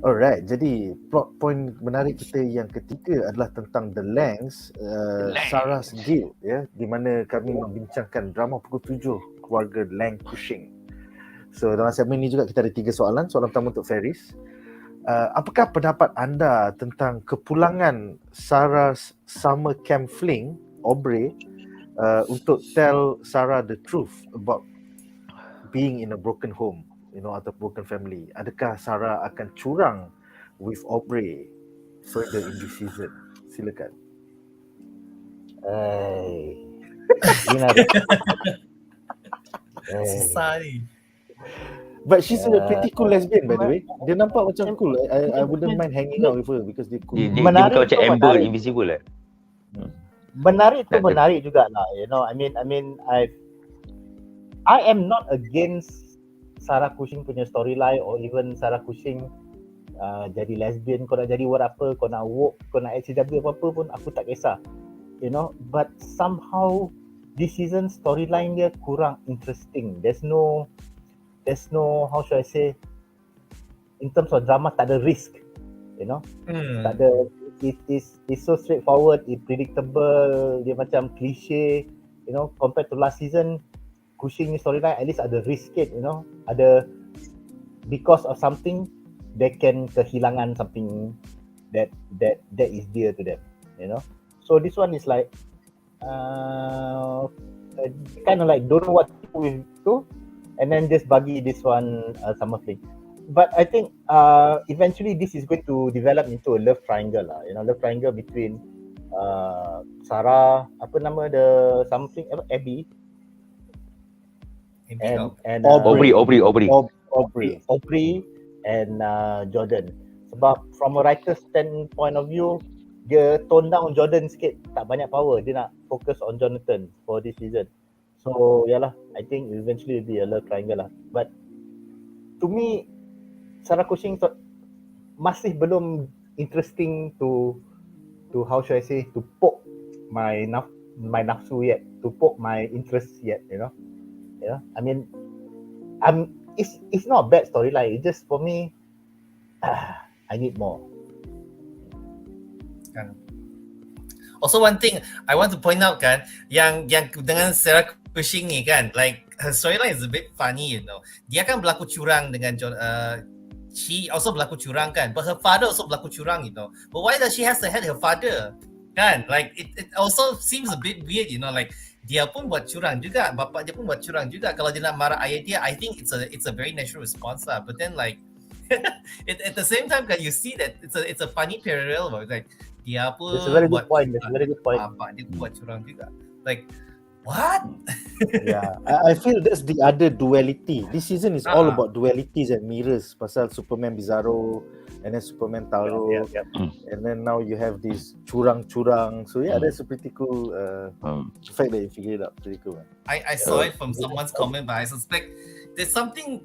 Alright, jadi plot point menarik kita yang ketiga adalah tentang The Langs, Sarah's Guild, ya, di mana kami membincangkan drama pukul 7 keluarga Lang Cushing. So dalam segmen ini juga kita ada 3 soalan. Soalan pertama untuk Feris. Apakah pendapat anda tentang kepulangan Sarah's summer camp fling, Aubrey, untuk tell Sarah the truth about being in a broken home, atau broken family? Adakah Sarah akan curang with Aubrey further in this season? Silakan. Susah ni. But she's a pretty cool lesbian, by the way. Dia nampak macam cool. I wouldn't mind hanging out with her because dia cool. Dia Menarik bukan macam tu, Amber menarik. Invisible lah. Menarik tu Tak ada. menarik jugalah, I mean I am not against Sarah Cushing punya storyline or even Sarah Cushing jadi lesbian. Kau nak jadi what apa, kau nak woke, kau nak SCW apa-apa pun aku tak kisah, but somehow this season storyline dia kurang interesting. There's no how should I say, in terms of drama tak ada risk, tak ada. It's so straightforward, it's predictable, dia macam cliche, compared to last season. Cushing storyline at least ada risk sikit, ada, because of something they can kehilangan something that is dear to them, so this one is like kind of like don't know what to do with itu, and then just bagi this one summer fling. But I think eventually this is going to develop into a love triangle lah, love triangle between Sarah, apa nama the something, Abby, and Aubrey. Aubrey and Jordan. Sebab from a writer standpoint of view, dia tone down Jordan sikit, tak banyak power, dia nak focus on Jonathan for this season. So yalah, I think eventually will be a love triangle lah. But to me, Sarah Cushing masih belum interesting to how should I say, to poke my nafsu yet, to poke my interest yet, I mean, it's not a bad storyline. It's just for me, I need more. Also one thing I want to point out kan, yang dengan Sarah Cushing ni kan, like her storyline is a bit funny, Dia kan berlaku curang dengan she also berlaku curang kan, but her father also berlaku curang, But why does she has to hate her father? Kan, like it also seems a bit weird, like dia pun buat curang juga, bapak dia pun buat curang juga. Kalau dia nak marah ayah dia, I think it's a very natural response lah. But then like at the same time kan, you see that it's a funny parallel, like dia pun It's a very good buat point. It's a very good point. bapak dia buat curang juga. Like what? Yeah, I feel that's the other duality. This season is all about dualities and mirrors. Pasal Superman Bizarro and then Superman Taro, Yeah. and then now you have this curang-curang. So yeah, that's a pretty cool the fact that you figured it out. Pretty cool, man. I saw it from someone's comment, but I suspect there's something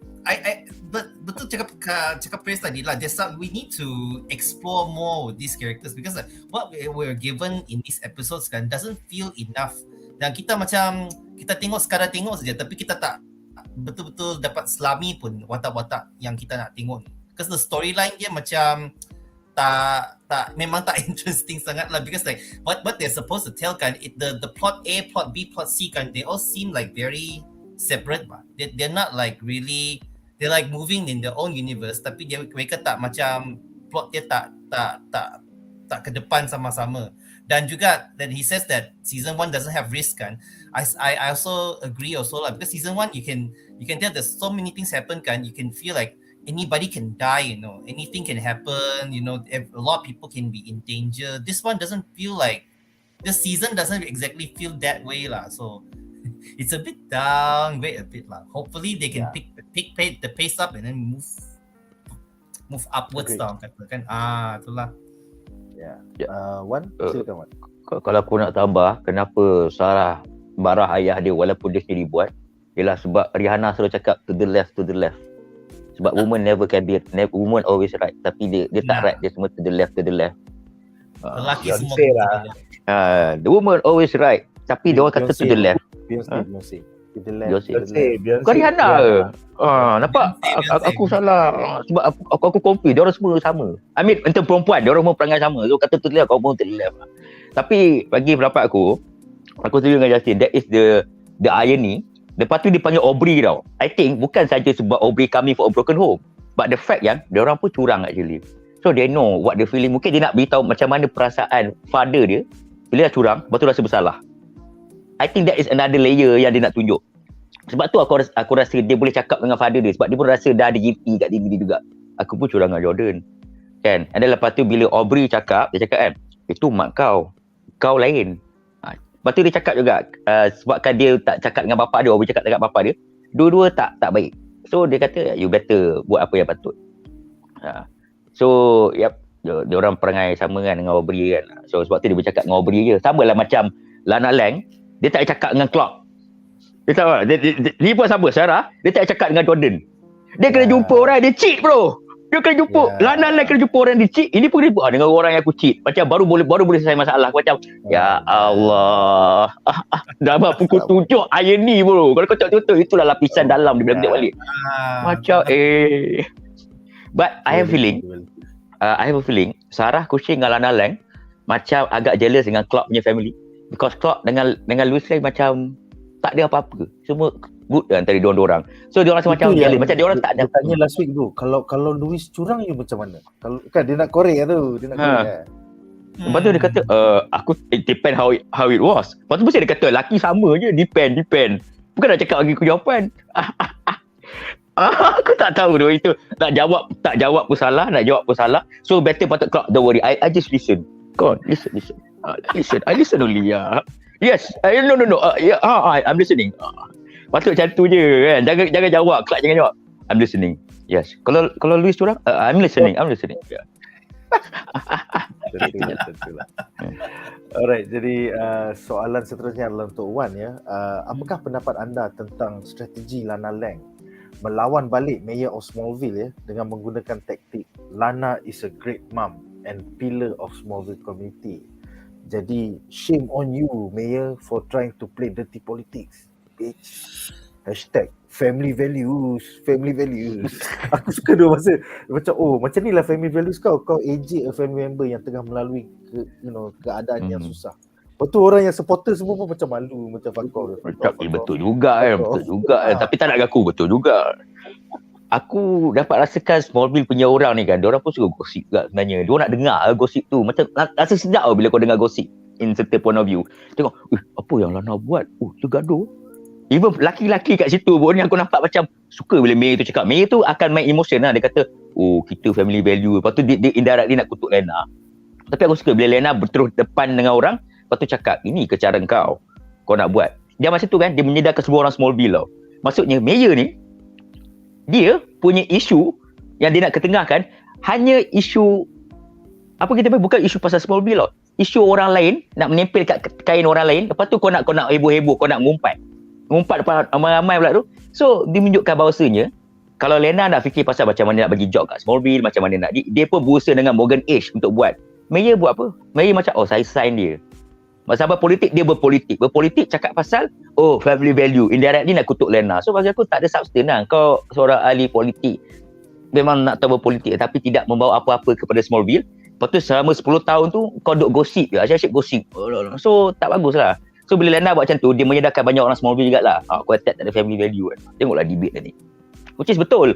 but betul cakap Feris tadi lah. We need to explore more with these characters because like, what we're given in these episodes kan doesn't feel enough. Dan kita macam kita sekadar tengok saja, tapi kita tak betul-betul dapat selami pun watak-watak yang kita nak tengok. Because the storyline dia macam memang tak interesting sangat lah, because like what they're supposed to tell kan, the plot A, plot B, plot C kan, they all seem like very separate bah. They're not like really, they're like moving in their own universe, tapi mereka tak macam plot dia tak ke depan sama-sama. Dan juga that he says that season 1 doesn't have risk kan. I also agree also lah, because season 1 you can tell there's so many things happen kan. You can feel like anybody can die, you know, anything can happen, you know, a lot of people can be in danger. This one doesn't feel like, this season doesn't exactly feel that way lah. So it's a bit downgrade a bit lah. Hopefully they can pick the pace up and then move upwards down katakan. Itulah. Wan, silakan Wan. Kalau aku nak tambah, kenapa Sarah marah ayah dia walaupun dia sendiri buat, ialah sebab Rihanna selalu cakap to the left. Sebab woman never can be, woman always right, tapi dia tak right, dia semua to the left. Lelaki semua the woman always right, tapi dia orang kata to the left. Beyonce. Bukan Rihanna ke? Nampak? Aku salah. Sebab aku confuse. Dia orang semua sama. I mean, untuk perempuan, dia orang semua perangai sama. So, kata tu left, kau pun to the left. Tapi, bagi pendapat aku setuju dengan Justin. That is the irony. Lepas tu, dia panggil Aubrey tau. I think, bukan saja sebab Aubrey coming for a broken home. But the fact yang, dia orang pun curang actually. So, they know what they feeling. Mungkin dia nak beritahu macam mana perasaan father dia. Bila dia curang, lepas tu rasa bersalah. I think that is another layer yang dia nak tunjuk. Sebab tu aku rasa dia boleh cakap dengan father dia. Sebab dia pun rasa dah ada guilty kat diri dia juga. Aku pun curang dengan Jordan. Kan? And then lepas tu bila Aubrey cakap, dia cakap kan, itu mak kau. Kau lain. Lepas tu dia cakap juga, sebabkan dia tak cakap dengan bapak dia, Aubrey cakap dengan bapak dia, dua-dua tak baik. So dia kata, you better buat apa yang patut. So, yep. Dia orang perangai sama kan dengan Aubrey kan. So sebab tu dia bercakap dengan Aubrey je. Sama lah macam Lana Lang, dia tak cakap dengan Clark. Dia tahu tak? Dia pun sama, Sarah, dia tak cakap dengan Jordan. Dia kena jumpa orang, dia cheat bro. Dia kena jumpa, Lana Lang kena jumpa orang, dia cheat. Ini pun dia buat dengan orang yang aku cheat. Macam baru boleh selesai masalah. Macam, ya Allah. Dah pukul 7 air ni bro. Kalau kau tak betul, itulah lapisan dalam dia bila balik. Macam, But I have a feeling, Sarah kucing dengan Lana Lang macam agak jealous dengan Clark punya family. Because Clark dengan Louis Lang macam tak ada apa-apa. Semua good antara diorang. So diorang rasa macam jealous. Macam diorang tak ada. Tanya last week tu, kalau Louis curang you macam mana? Kalau kan dia nak korek tu, dia nak korek. Lepas tu dia kata, it depend how it was. Lepas tu mesti dia kata, laki sama je, depend. Bukan nak cakap bagi aku jawapan. Aku tak tahu tu itu. Tak jawab pun salah, nak jawab pun salah. So better patut Clark, don't worry. I just listen. God, listen. I listen only. Yes. No. I'm listening. Patut macam tu je kan. Jangan jawab. Clark jangan jawab. I'm listening. Yes. Kalau Louis curang, I'm listening. Yeah. Betul. Alright, jadi soalan seterusnya adalah untuk Wan ya. Apakah pendapat anda tentang strategi Lana Lang melawan balik Mayor of Smallville ya dengan menggunakan taktik Lana is a great mom and pillar of Smallville community. Jadi shame on you Mayor for trying to play dirty politics. Bitch. #family values. Aku suka dua masa macam ni lah family values kau ejek a family member yang tengah melalui keadaan yang susah. Betul, orang yang supporter semua pun macam malu, macam fakor. Betul juga kan. Tapi tak nak ngaku, betul juga. Aku dapat rasakan Smallville punya orang ni kan, diorang pun suka gosip juga sebenarnya. Diorang nak dengar gosip tu. Macam rasa sedap bila kau dengar gosip in certain point of view. Tengok, apa yang Lana buat? Dia gaduh. Even laki-laki kat situ pun yang aku nampak macam suka bila May tu cakap. May tu akan main emotion lah. Dia kata, kita family value. Lepas tu dia indirectly nak kutuk Lena. Tapi aku suka bila Lena berterus depan dengan orang, lepas tu cakap, ini ke cara kau nak buat. Dia macam tu kan, dia menyedarkan semua orang Smallville tau. Maksudnya, Mayor ni, dia punya isu yang dia nak ketengahkan, hanya isu, bukan isu pasal Smallville tau. Isu orang lain, nak menempel kat kain orang lain, lepas tu kau nak heboh-heboh, kau nak ngumpat depan ramai-ramai pula tu. So, dia menunjukkan bahawasanya, kalau Lena nak fikir pasal macam mana nak bagi job kat Smallville, macam mana nak, dia pun berusaha dengan Morgan Age untuk buat. Mayor buat apa? Mayor macam, saya sign dia. Masalah politik, dia berpolitik cakap pasal family value, indirectly nak kutuk Lena. So bagi aku tak ada substance lah. Kau seorang ahli politik, memang nak tahu berpolitik tapi tidak membawa apa-apa kepada Smallville. Lepas tu selama 10 tahun tu kau duk gosip je, asyik gosip. So tak bagus lah. So bila Lena buat macam tu, dia menyedarkan banyak orang Smallville jugalah. Kau attack tak ada family value kan. Tengoklah debate tadi, which is betul.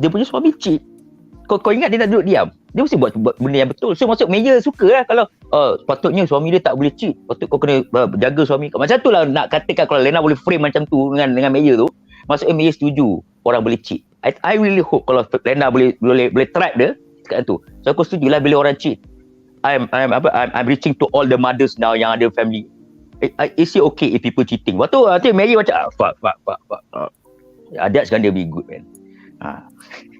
Dia punya suami cheat. kau ingat dia nak duduk diam. Dia mesti buat benda yang betul. So masuk meja suka lah kalau patutnya suami dia tak boleh cheat. Patut kau kena jaga suami kau. Macam tu lah nak katakan kalau Lena boleh frame macam tu dengan meja tu. Maksudnya meja setuju orang boleh cheat. I really hope kalau Lena boleh track dia kat tu. So aku setuju lah bila orang cheat. I'm reaching to all the mothers now yang ada family. Is it okay if people cheating? Waktu nanti Mary macam fuck. That's gonna be good, man.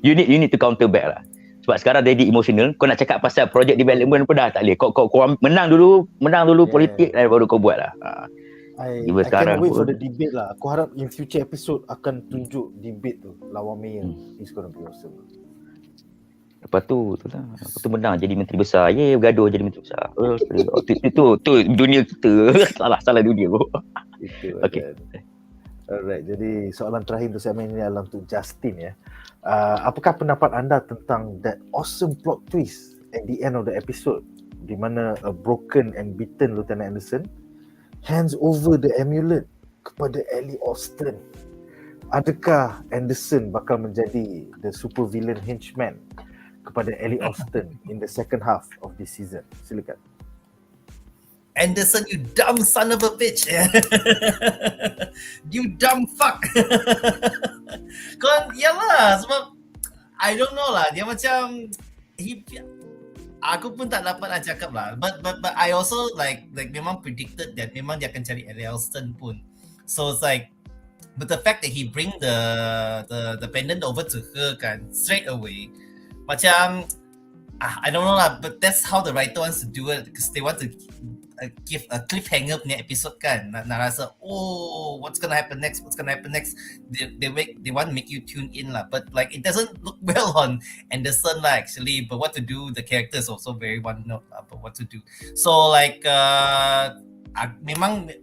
You need to counter back lah. Sebab sekarang jadi emotional. Kau nak cakap pasal project development pun dah tak boleh. Kau menang dulu politik dan baru kau buat lah. I can't wait for the debate lah. Aku harap in future episode akan tunjuk debate tu lawan Mayor. It's gonna be awesome. Lepas tu menang jadi menteri besar. Bergaduh jadi menteri besar. Itu dunia kita. Salah dunia bro. Itu. Okay. Alright, jadi soalan terakhir untuk segmen ini adalah untuk Justin ya. Apakah pendapat anda tentang that awesome plot twist at the end of the episode di mana a broken and beaten Lieutenant Anderson hands over the amulet kepada Ellie Austin? Adakah Anderson bakal menjadi the super villain henchman kepada Ellie Austin in the second half of this season? Silakan. Anderson, you dumb son of a bitch. You dumb fuck. Kau, yalah, sebab I don't know lah. Dia macam aku pun tak dapat nak cakap lah. But I also like memang predicted that memang dia akan cari Ellie Austin pun. So it's like, but the fact that he bring the pendant over to her kan straight away, macam I don't know lah. But that's how the writer wants to do it because they want to give a cliffhanger punya episode kan, nak rasa what's gonna happen next, they want to make you tune in lah, but like it doesn't look well on Anderson lah actually, but what to do, the character is also very one note about what to do. So like memang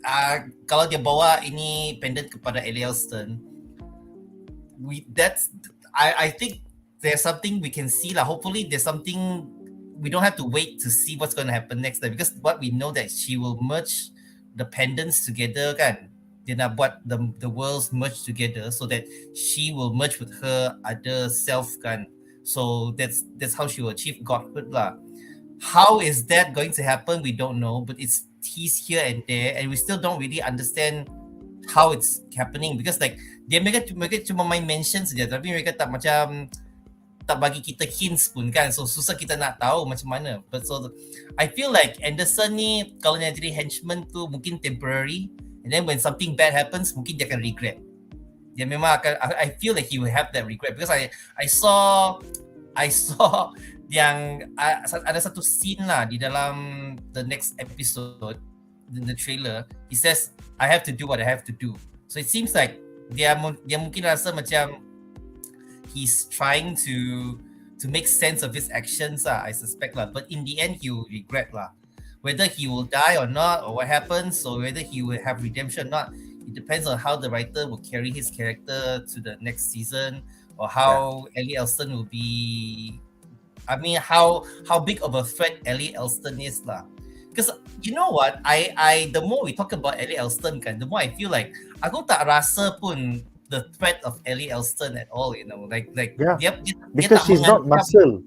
kalau dia bawa ini pendant kepada Ellie Austin, I think there's something we can see lah. Hopefully there's something. We don't have to wait to see what's going to happen next time, because what we know that she will merge the pendants together kan. Dia nak buat the worlds merge together so that she will merge with her other self kan. So that's how she will achieve godhood lah. How is that going to happen? We don't know, but it's teased here and there, and we still don't really understand how it's happening, because like mereka cuma main mention saja, tapi mereka tak bagi kita hints pun kan, so susah kita nak tahu macam mana. But so I feel like Anderson ni kalau dia jadi henchman tu mungkin temporary, and then when something bad happens mungkin dia akan regret. Dia memang akan, I feel like he will have that regret, because I saw yang ada satu scene lah di dalam the next episode in the trailer. He says I have to do what I have to do. So it seems like dia mungkin rasa macam he's trying to make sense of his actions lah, I suspect lah. But in the end, he will regret lah. Whether he will die or not, or what happens, or whether he will have redemption or not, it depends on how the writer will carry his character to the next season, or how Ellie Austin will be. I mean, how big of a threat Ellie Austin is lah. Because you know what, I the more we talk about Ellie Austin kan, the more I feel like aku tak rasa pun the threat of Ellie Austin at all, you know, like yeah. Because she's not muscle,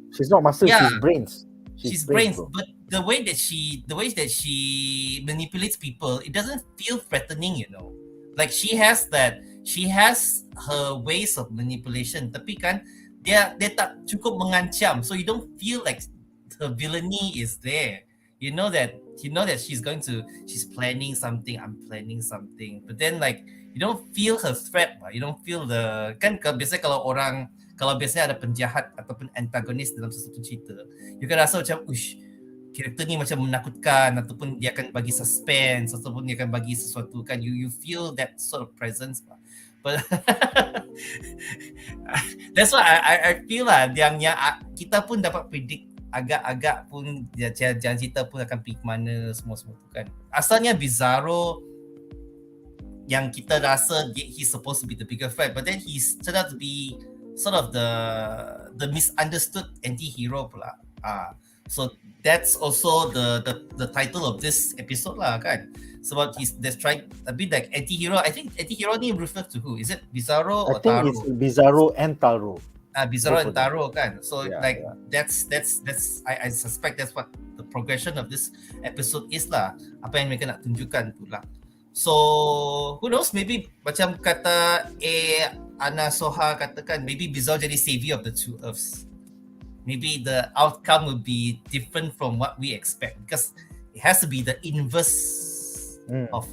yeah. She's brains. She's brains, but the way that she manipulates people, it doesn't feel threatening, you know. Like she has her ways of manipulation, tapi kan dia tak cukup mengancam, so you don't feel like the villainy is there. You know that she's planning something, I'm planning something, but then like you don't feel her threat, you don't feel the kan biasanya kalau biasanya ada penjahat ataupun antagonis dalam sesuatu cerita, you kan rasa macam karakter ni macam menakutkan, ataupun dia akan bagi suspense, ataupun dia akan bagi sesuatu kan, you feel that sort of presence. But that's why I feel lah yang kita pun dapat predict agak-agak pun jalan cerita pun akan pergi ke mana semua tu kan. Asalnya Bizarro yang kita rasa he's supposed to be the bigger threat, but then he's turned out to be sort of the misunderstood anti-hero pula. So that's also the title of this episode lah kan. Sebab they're trying a bit like anti-hero. I think anti-hero ni refers to who? Is it Bizarro or Taro? I think it's Bizarro and Taro. Bizarro Both of and them. Taro kan. So Yeah, like yeah. that's I suspect that's what the progression of this episode is lah. Apa yang mereka nak tunjukkan tu lah. So who knows, maybe macam kata Ana Soha katakan, maybe Bizarro jadi savior of the two earths. Maybe the outcome will be different from what we expect because it has to be the inverse of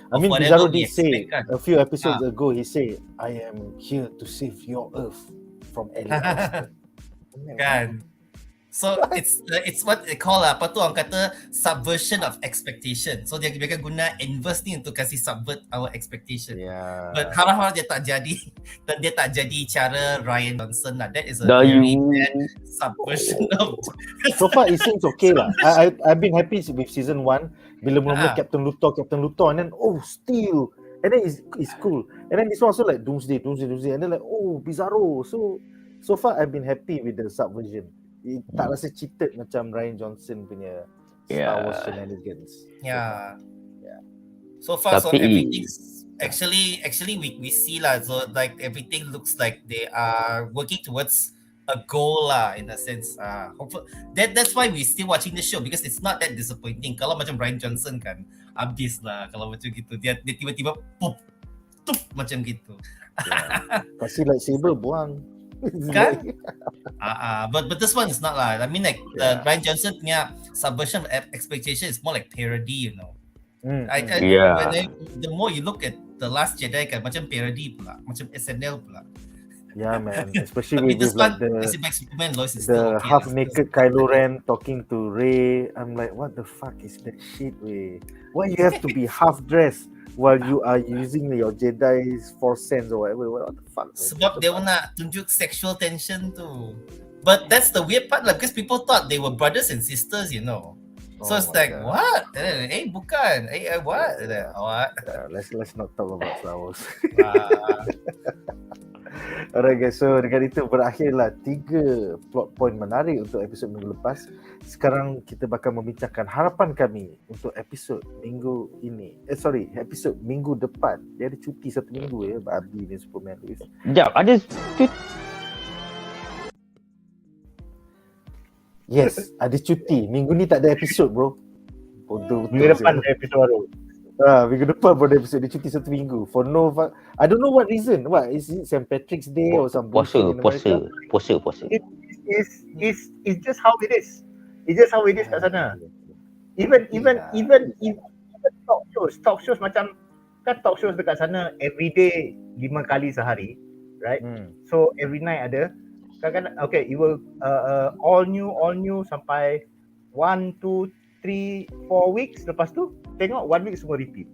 I mean, whatever Bizarro we did say expect kan. a few episodes ago, he said, I am here to save your earth from aliens. Kan. So it's what they call apa tu orang kata subversion of expectation. So dia mereka guna inverse ni untuk kasih subvert our expectation. Yeah. But harap-harap dia tak jadi dan dia tak jadi cara Ryan Johnson lah. That is a Dah very you. bad subversion of So far, it seems okay lah. I've been happy with season 1. Bila mula-mula Captain Luthor, and then still, and then it's cool. And then this one also like Doomsday, and then like Bizarro. So far I've been happy with the subversion. Tak rasa cheated macam Ryan Johnson punya Star Wars shenanigans. Yeah. So far, so Tapi- everything's actually we see lah. So like everything looks like they are working towards a goal lah in a sense. Hopefully that's why we still watching the show because it's not that disappointing. Kalau macam Ryan Johnson kan, habis lah kalau macam gitu. Dia tiba-tiba pop, tup macam gitu. Yeah. Kasih lightsaber buang. Kan? But this one is not lah. I mean like Ryan Johnson punya subversion of expectation is more like parody, you know. The more you look at The Last Jedi kan, macam parody pula, macam SNL pula. Yeah, man. Especially This with one, like Superman Lois is the still okay. half-naked Kylo Ren talking to Rey. I'm like, what the fuck is that shit, way? Why you have to be half-dressed while you are using your Jedi's Force sense or whatever? What the fuck? Man? Sebab dia nak tunjuk sexual tension tu. But that's the weird part lah, because people thought they were brothers and sisters, you know. So it's like, God. what? Bukan. What? What? Let's not talk about Star Wars. Alright guys, so dengan itu berakhirlah 3 plot point menarik untuk episod minggu lepas. Sekarang kita bakal membincangkan harapan kami untuk episod minggu ini. Episod minggu depan. Dia ada cuti 1 minggu ya, babi ni Superman Lois. Sekejap, ada Yes, ada cuti. Minggu ni tak ada episod bro. Bodoh betul. Minggu depan ada episod baru. Minggu depan baru ada episod. Dia cuti 1 minggu. For no I don't know what reason. What is it? St. Patrick's Day or some bullshit in America? Puasa. It's just how it is. It's just how it is kat sana. Even talk shows macam kan talk shows dekat sana every day 5 kali sehari, right? So every night ada. Kadang-kadang okay, it will all new sampai 1, 2, 3, 4 weeks. Lepas tu tengok 1 week semua repeat.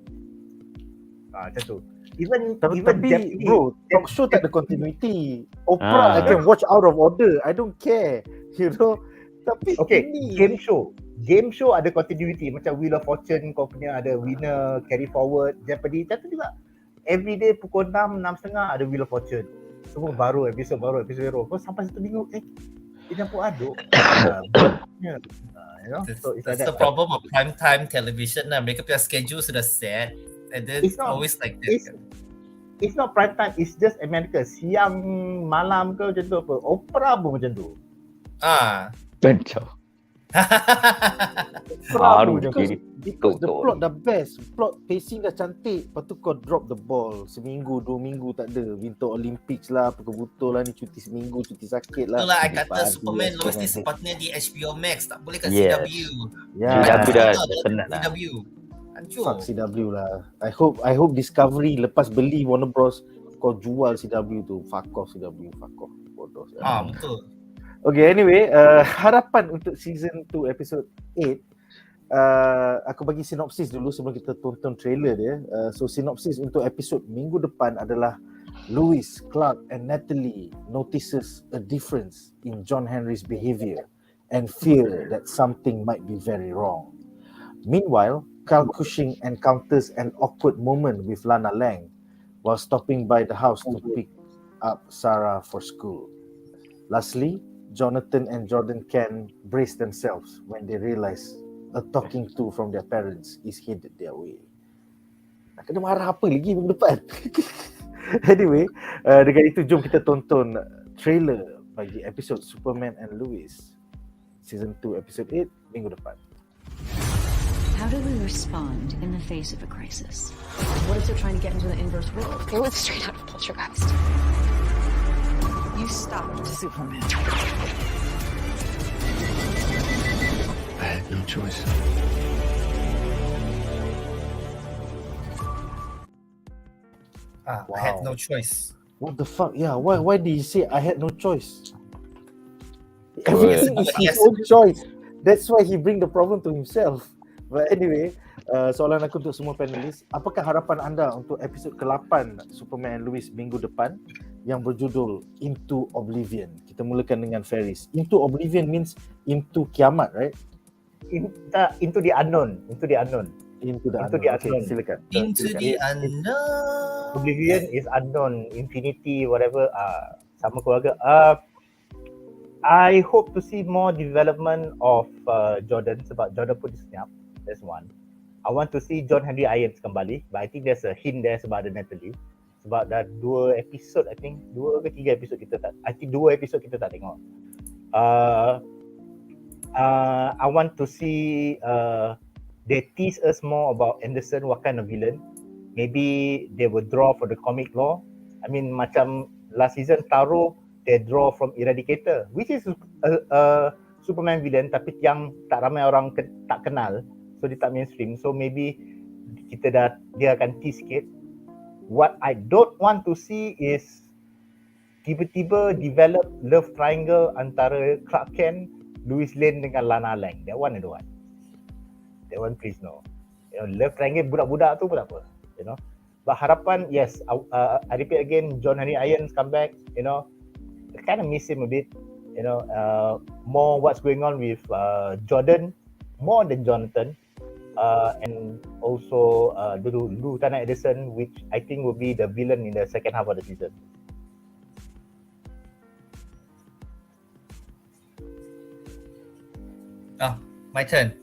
Macam tu. Even Tapi Japanese, bro, talk show tak ada continuity. Oprah I can watch out of order. I don't care. You know. Tapi okay, ini game show ada continuity. Macam Wheel of Fortune kau punya ada winner, carry forward. Jeopardy macam tu juga. Every day pukul 6, 6.30 ada Wheel of Fortune. Semua baru, episod baru. Kau sampai 1 minggu, dia campur aduk. You know? So it's That's like the that. problem of prime time television lah. Mereka punya schedule sudah set, and then It's not- always like this. It's not prime time, it's just America. Siang, malam ke macam tu apa. Oprah pun macam tu. Bencau. Oprah Baru pun macam jadi tu. Because the betul. plot dah best. Plot pacing dah cantik. Lepas tu kau drop the ball. Seminggu, 2 minggu tak ada. Winter Olympics lah. Apa kebetul lah ni. Cuti seminggu, cuti sakit lah. Itulah I kata Padi Superman lah, Lois ni Superman. sepatutnya di HBO Max, tak boleh kat Yes. CW. Ya. CW dah Betul, penat lah. CW. Hancur. Fuck CW lah. I hope Discovery lepas beli Warner Bros kau jual CW tu. Fuck off CW. Fuck off. Bodoh. Betul. Okay, anyway, harapan untuk season 2 episode 8. Aku bagi sinopsis dulu sebelum kita tonton trailer dia. So sinopsis untuk episod minggu depan adalah Lois, Clark and Natalie notices a difference in John Henry's behavior and fear that something might be very wrong. Meanwhile, Carl Cushing encounters an awkward moment with Lana Lang while stopping by the house to pick up Sarah for school. Lastly, Jonathan and Jordan can brace themselves when they realize a talking to from their parents is headed their way. Nak kena marah apa lagi minggu depan? Anyway, dengan itu jom kita tonton trailer bagi episod Superman and Lois Season 2 episode 8 minggu depan. How do we respond in the face of a crisis? What if they're trying to get into the inverse world? They live straight out of Poltergeist. You stopped Superman. I had no choice. I had no choice. What the fuck? Yeah, why did he say I had no choice? Everything is his own choice. That's why he bring the problem to himself. But anyway, soalan aku untuk semua panelis, apakah harapan anda untuk episod ke-8 Superman and Lois minggu depan yang berjudul Into Oblivion? Kita mulakan dengan Feris. Into Oblivion means into kiamat, right? Into the unknown. Into the unknown. Okay, silakan. Into the unknown. Oblivion is unknown, infinity, whatever. Sama keluarga. I hope to see more development of Jordan sebab Jordan pun disenyap. That's one. I want to see John Henry Irons kembali, but I think there's a hint there sebab ada Natalie. Sebab dah 2 episod, I think 2 ke 3 episod kita tak, I think 2 episod kita tak tengok. I want to see they tease us more about Anderson, what kind of villain. Maybe they will draw for the comic lore. I mean macam last season Taro, they draw from Eradicator, which is a Superman villain tapi yang tak ramai orang tak kenal, so dia tak mainstream. So maybe dia akan tease sikit. What I don't want to see is tiba-tiba develop love triangle antara Clark Kent, Lois Lane dengan Lana Lang. That one I don't want. That one please no. Love triangle budak-budak tu pun tak apa, But harapan, yes, I repeat again, John Henry Irons come back, I kind of miss him a bit, more what's going on with Jordan, more than Jonathan, and also Lieutenant Edison, which I think will be the villain in the second half of the season. My turn.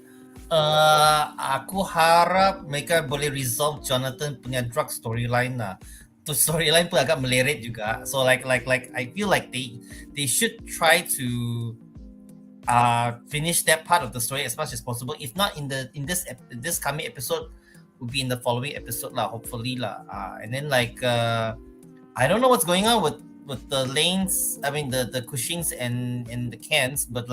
Aku harap mereka boleh resolve Jonathan punya drug storyline lah. Tu storyline pun agak meleret juga. So like I feel like they should try to finish that part of the story as much as possible. If not in this coming episode, will be in the following episode lah, hopefully lah. And then I don't know what's going on with the lanes. I mean the Cushings and the cans, but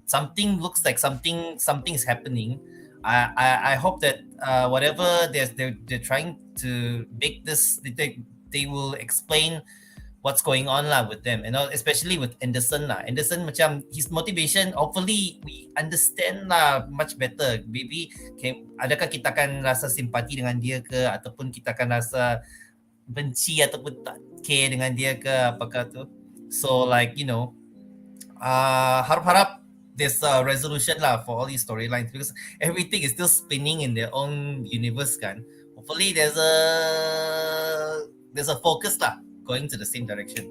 something looks like something is happening. I hope that whatever they're trying to make this, they will explain what's going on lah with them, especially with Anderson lah. Anderson macam his motivation, hopefully we understand lah much better. Maybe adakah kita akan rasa simpati dengan dia ke, ataupun kita akan rasa benci ataupun tak care dengan dia ke, apakah tu. So harap-harap there's a resolution lah for all these storylines, because everything is still spinning in their own universe kan. Hopefully there's a focus lah going to the same direction.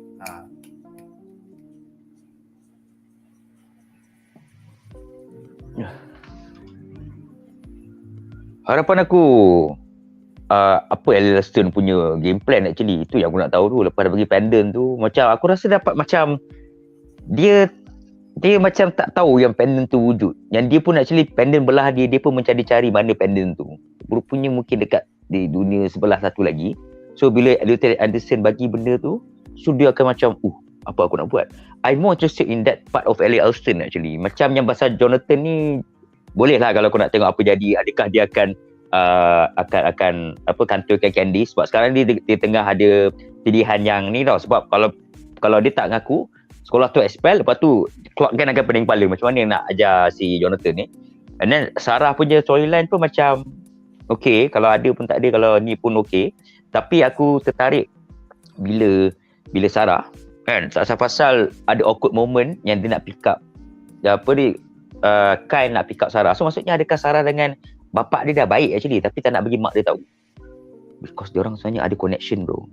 Harapan aku apa Elliston punya game plan actually, itu yang aku nak tahu tu. Lepas dia bagi pendant tu, macam aku rasa dapat macam dia macam tak tahu yang pendant tu wujud. Yang dia pun actually pendant belah dia pun mencari-cari mana pendant tu. Rupanya mungkin dekat di dunia sebelah satu lagi. So bila Lieutenant Anderson bagi benda tu, so dia akan macam apa aku nak buat. I'm more interested in that part of Ellie Alston actually. Macam yang pasal Jonathan ni, boleh lah kalau aku nak tengok apa jadi. Adakah dia akan kantorkan Candy, sebab sekarang dia tengah ada pilihan yang ni tau. Sebab kalau dia tak ngaku, sekolah tu expel, lepas tu Clark Kent akan pening kepala macam mana nak ajar si Jonathan ni. And then Sarah punya storyline pun macam okay, kalau ada pun tak ada, kalau ni pun okay. Tapi aku tertarik bila Sarah kan, pasal ada awkward moment yang dia nak pick up Kyle nak pick up Sarah. So maksudnya adakah Sarah dengan bapak dia dah baik actually, tapi tak nak bagi mak dia tahu, because diorang sebenarnya ada connection bro.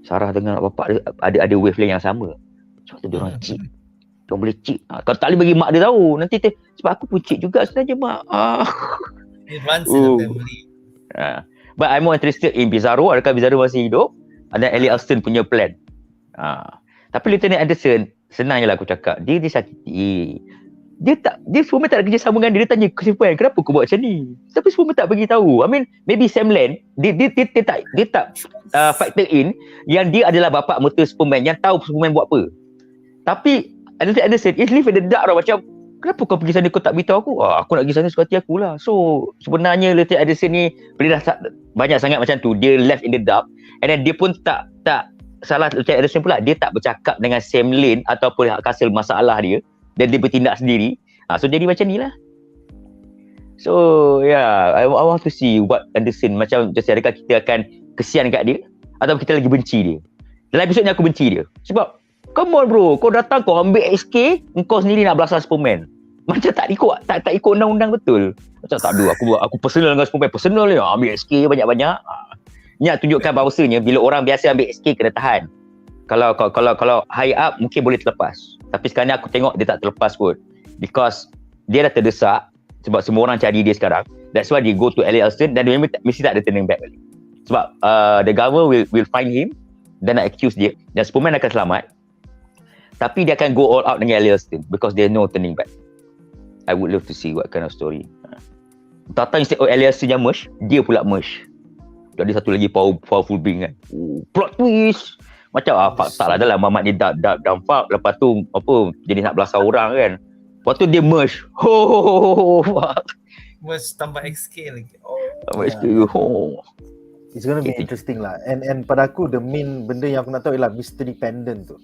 Sarah dengan bapak dia ada wavelength yang sama. Sebab tu diorang cheat. Diorang boleh cheat. Kalau tak boleh bagi mak dia tahu, nanti sebab aku pun cheat juga sebenarnya mak. It runs in the family. But I'm more interested in Bizarro. Adakah Bizarro masih hidup? Dan Ellie Alston punya plan. Tapi Lieutenant Anderson, senang je lah aku cakap. Dia disakiti. Dia Superman tak ada kerjasama dengan dia. Dia tanya Superman, kenapa kau buat macam ni? Tapi Superman tak bagi tahu. I mean, maybe Sam Land, dia tak factor in yang dia adalah bapa mertua Superman yang tahu Superman buat apa. Tapi Anderson is live in the dark tau. Macam, kenapa kau pergi sana kau tak beritahu aku? Aku nak pergi sana suka hati aku lah. So sebenarnya Lieutenant Anderson ni bila dah banyak sangat macam tu, dia left in the dark. And then dia pun tak salah Lieutenant Anderson pula, dia tak bercakap dengan Sam Lane ataupun hasil masalah dia, dan dia bertindak sendiri. So jadi macam ni lah. So yeah, I want to see what Anderson macam adakah kita akan kesian kat dia atau kita lagi benci dia. Dalam episod ni aku benci dia sebab come on bro, kau datang kau ambil SK, kau sendiri nak belasah Superman. Macam tak ikut undang-undang betul. Macam tak ada, aku personal dengan Superman, personal ni ambil SK banyak-banyak. Ni nak tunjukkan bahawasanya bila orang biasa ambil SK kena tahan. Kalau high up mungkin boleh terlepas. Tapi sekarang ni aku tengok dia tak terlepas kot. Because dia dah terdesak sebab semua orang cari dia sekarang. That's why dia go to LA Alston dan dia mesti tak ada turning back balik. Sebab the government will find him dan nak accuse dia dan Superman akan selamat. Tapi dia akan go all out dengan LA Alston because there's no turning back. I would love to see what kind of story. Tata instead of LA Alston yang merge, dia pula merge. Jadi satu lagi powerful being kan. Plot twist. Macam tak lah dalam Mamat ni down fuck. Lepas tu apa jadi nak belasah orang kan. Lepas tu dia merge. Fuck. Merge tambah XK lagi. Tambah XK. It's gonna be interesting lah. And pada aku the main benda yang aku nak tahu ialah mystery pendant tu.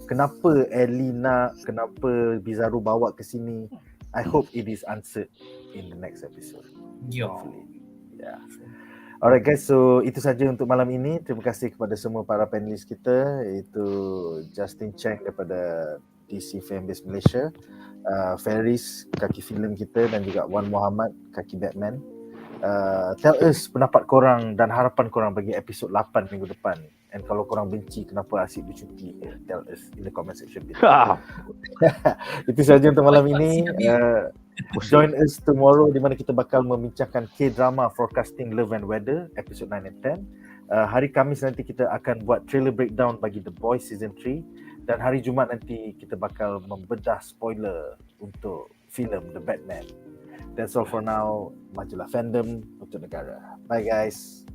Kenapa Elina, kenapa Bizarro bawa ke sini? I hope it is answered in the next episode. Hopefully. Yeah. Alright guys, so itu saja untuk malam ini. Terima kasih kepada semua para panelis kita, iaitu Justin Cheng daripada DC Fanbase Malaysia, Feris, kaki filem kita, dan juga Wan Muhammad, kaki Batman. Tell us pendapat korang dan harapan korang bagi episod 8 minggu depan. And kalau korang benci kenapa Asyik bercuti, tell us in the comment section below. Itu saja untuk malam ini. Join us tomorrow di mana kita bakal membincangkan K-drama Forecasting Love and Weather episode 9 and 10. Hari Khamis nanti kita akan buat trailer breakdown bagi The Boys season 3 dan hari Jumaat nanti kita bakal membedah spoiler untuk filem The Batman. That's all for now. Majulah fandom untuk negara. Bye guys.